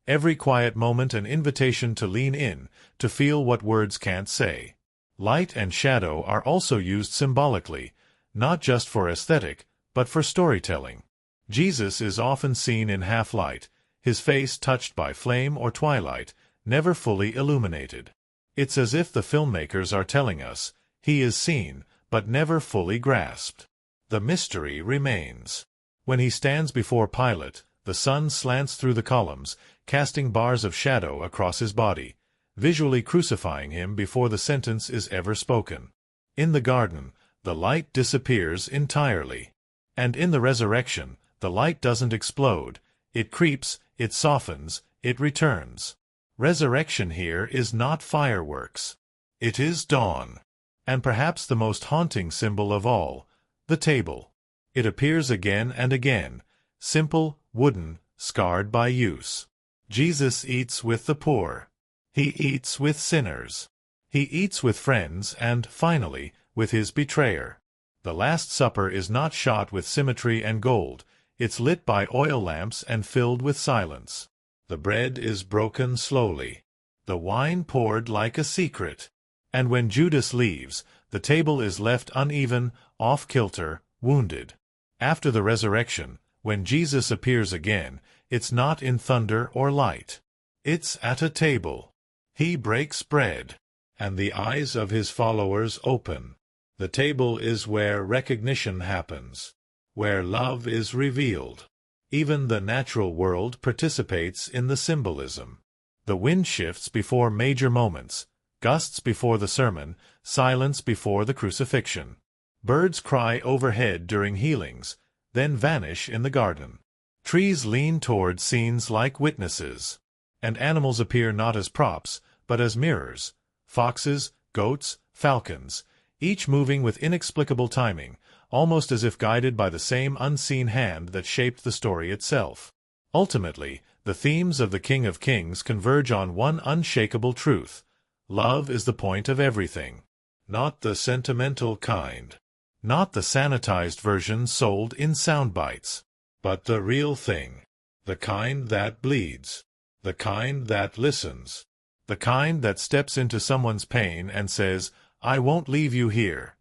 Every quiet moment an invitation to lean in, to feel what words can't say. Light and shadow are also used symbolically, not just for aesthetic, but for storytelling. Jesus is often seen in half-light, his face touched by flame or twilight, never fully illuminated. It's as if the filmmakers are telling us, he is seen, but never fully grasped. The mystery remains. When he stands before Pilate, the sun slants through the columns, casting bars of shadow across his body, visually crucifying him before the sentence is ever spoken. In the garden, the light disappears entirely. And in the resurrection, the light doesn't explode. It creeps, it softens, it returns. Resurrection here is not fireworks. It is dawn. And perhaps the most haunting symbol of all, the table. It appears again and again, simple, wooden, scarred by use. Jesus eats with the poor. He eats with sinners. He eats with friends and, finally, with his betrayer. The Last Supper is not shot with symmetry and gold. It's lit by oil lamps and filled with silence. The bread is broken slowly. The wine poured like a secret. And when Judas leaves, the table is left uneven, off-kilter, wounded. After the resurrection, when Jesus appears again, it's not in thunder or light. It's at a table. He breaks bread, and the eyes of his followers open. The table is where recognition happens, where love is revealed. Even the natural world participates in the symbolism. The wind shifts before major moments, gusts before the sermon, silence before the crucifixion. Birds cry overhead during healings, then vanish in the garden. Trees lean toward scenes like witnesses. And animals appear not as props, but as mirrors. Foxes, goats, falcons, each moving with inexplicable timing, almost as if guided by the same unseen hand that shaped the story itself. Ultimately, the themes of the King of Kings converge on one unshakable truth. Love is the point of everything. Not the sentimental kind. Not the sanitized version sold in sound bites. But the real thing. The kind that bleeds. The kind that listens. The kind that steps into someone's pain and says, I won't leave you here.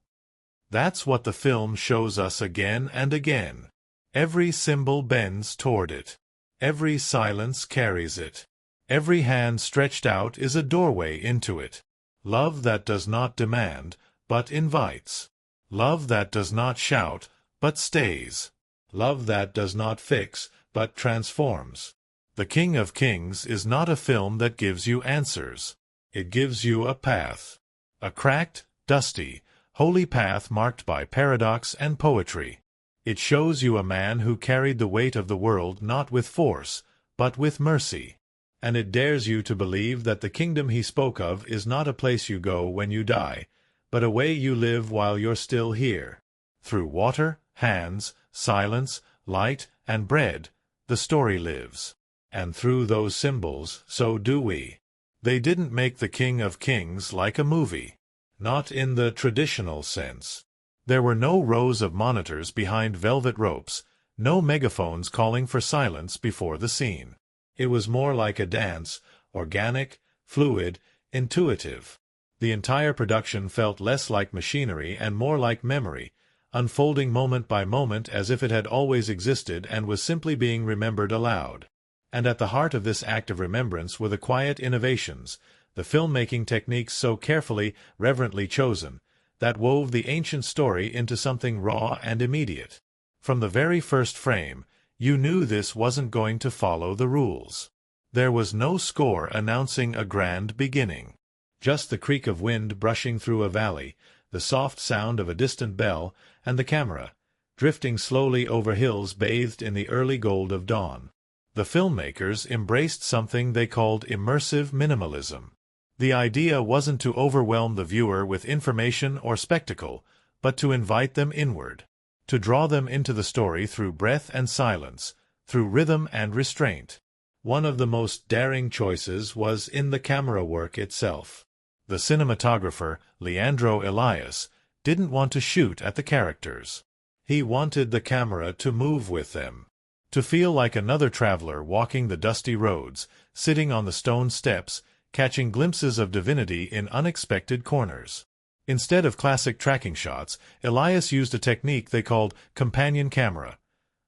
That's what the film shows us again and again. Every symbol bends toward it. Every silence carries it. Every hand stretched out is a doorway into it. Love that does not demand, but invites. Love that does not shout, but stays. Love that does not fix, but transforms. The King of Kings is not a film that gives you answers. It gives you a path. A cracked, dusty, holy path marked by paradox and poetry. It shows you a man who carried the weight of the world not with force, but with mercy. And it dares you to believe that the kingdom he spoke of is not a place you go when you die, but a way you live while you're still here. Through water, hands, silence, light, and bread, the story lives. And through those symbols, so do we. They didn't make the King of Kings like a movie. Not in the traditional sense. There were no rows of monitors behind velvet ropes, no megaphones calling for silence before the scene. It was more like a dance, organic, fluid, intuitive. The entire production felt less like machinery and more like memory, unfolding moment by moment as if it had always existed and was simply being remembered aloud. And at the heart of this act of remembrance were the quiet innovations, the filmmaking techniques so carefully, reverently chosen, that wove the ancient story into something raw and immediate. From the very first frame, you knew this wasn't going to follow the rules. There was no score announcing a grand beginning. Just the creak of wind brushing through a valley, the soft sound of a distant bell, and the camera, drifting slowly over hills bathed in the early gold of dawn. The filmmakers embraced something they called immersive minimalism. The idea wasn't to overwhelm the viewer with information or spectacle, but to invite them inward. to draw them into the story through breath and silence, through rhythm and restraint. One of the most daring choices was in the camera work itself. The cinematographer, Leandro Elias, didn't want to shoot at the characters. He wanted the camera to move with them, to feel like another traveler walking the dusty roads, sitting on the stone steps, catching glimpses of divinity in unexpected corners. Instead of classic tracking shots, Elias used a technique they called companion camera,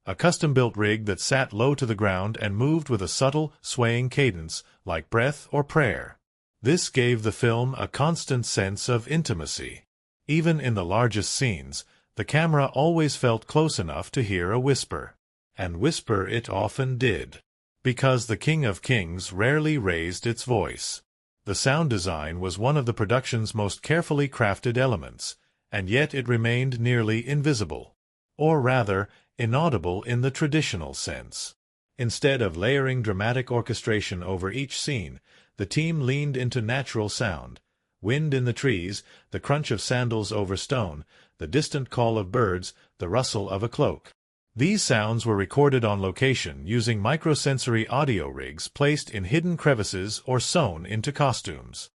a custom-built rig that sat low to the ground and moved with a subtle, swaying cadence, like breath or prayer. This gave the film a constant sense of intimacy. Even in the largest scenes, the camera always felt close enough to hear a whisper. And whisper it often did. Because The King of Kings rarely raised its voice. The sound design was one of the production's most carefully crafted elements, and yet it remained nearly invisible. Or rather, inaudible in the traditional sense. Instead of layering dramatic orchestration over each scene, the team leaned into natural sound. Wind in the trees, the crunch of sandals over stone, the distant call of birds, the rustle of a cloak. These sounds were recorded on location using microsensory audio rigs placed in hidden crevices or sewn into costumes.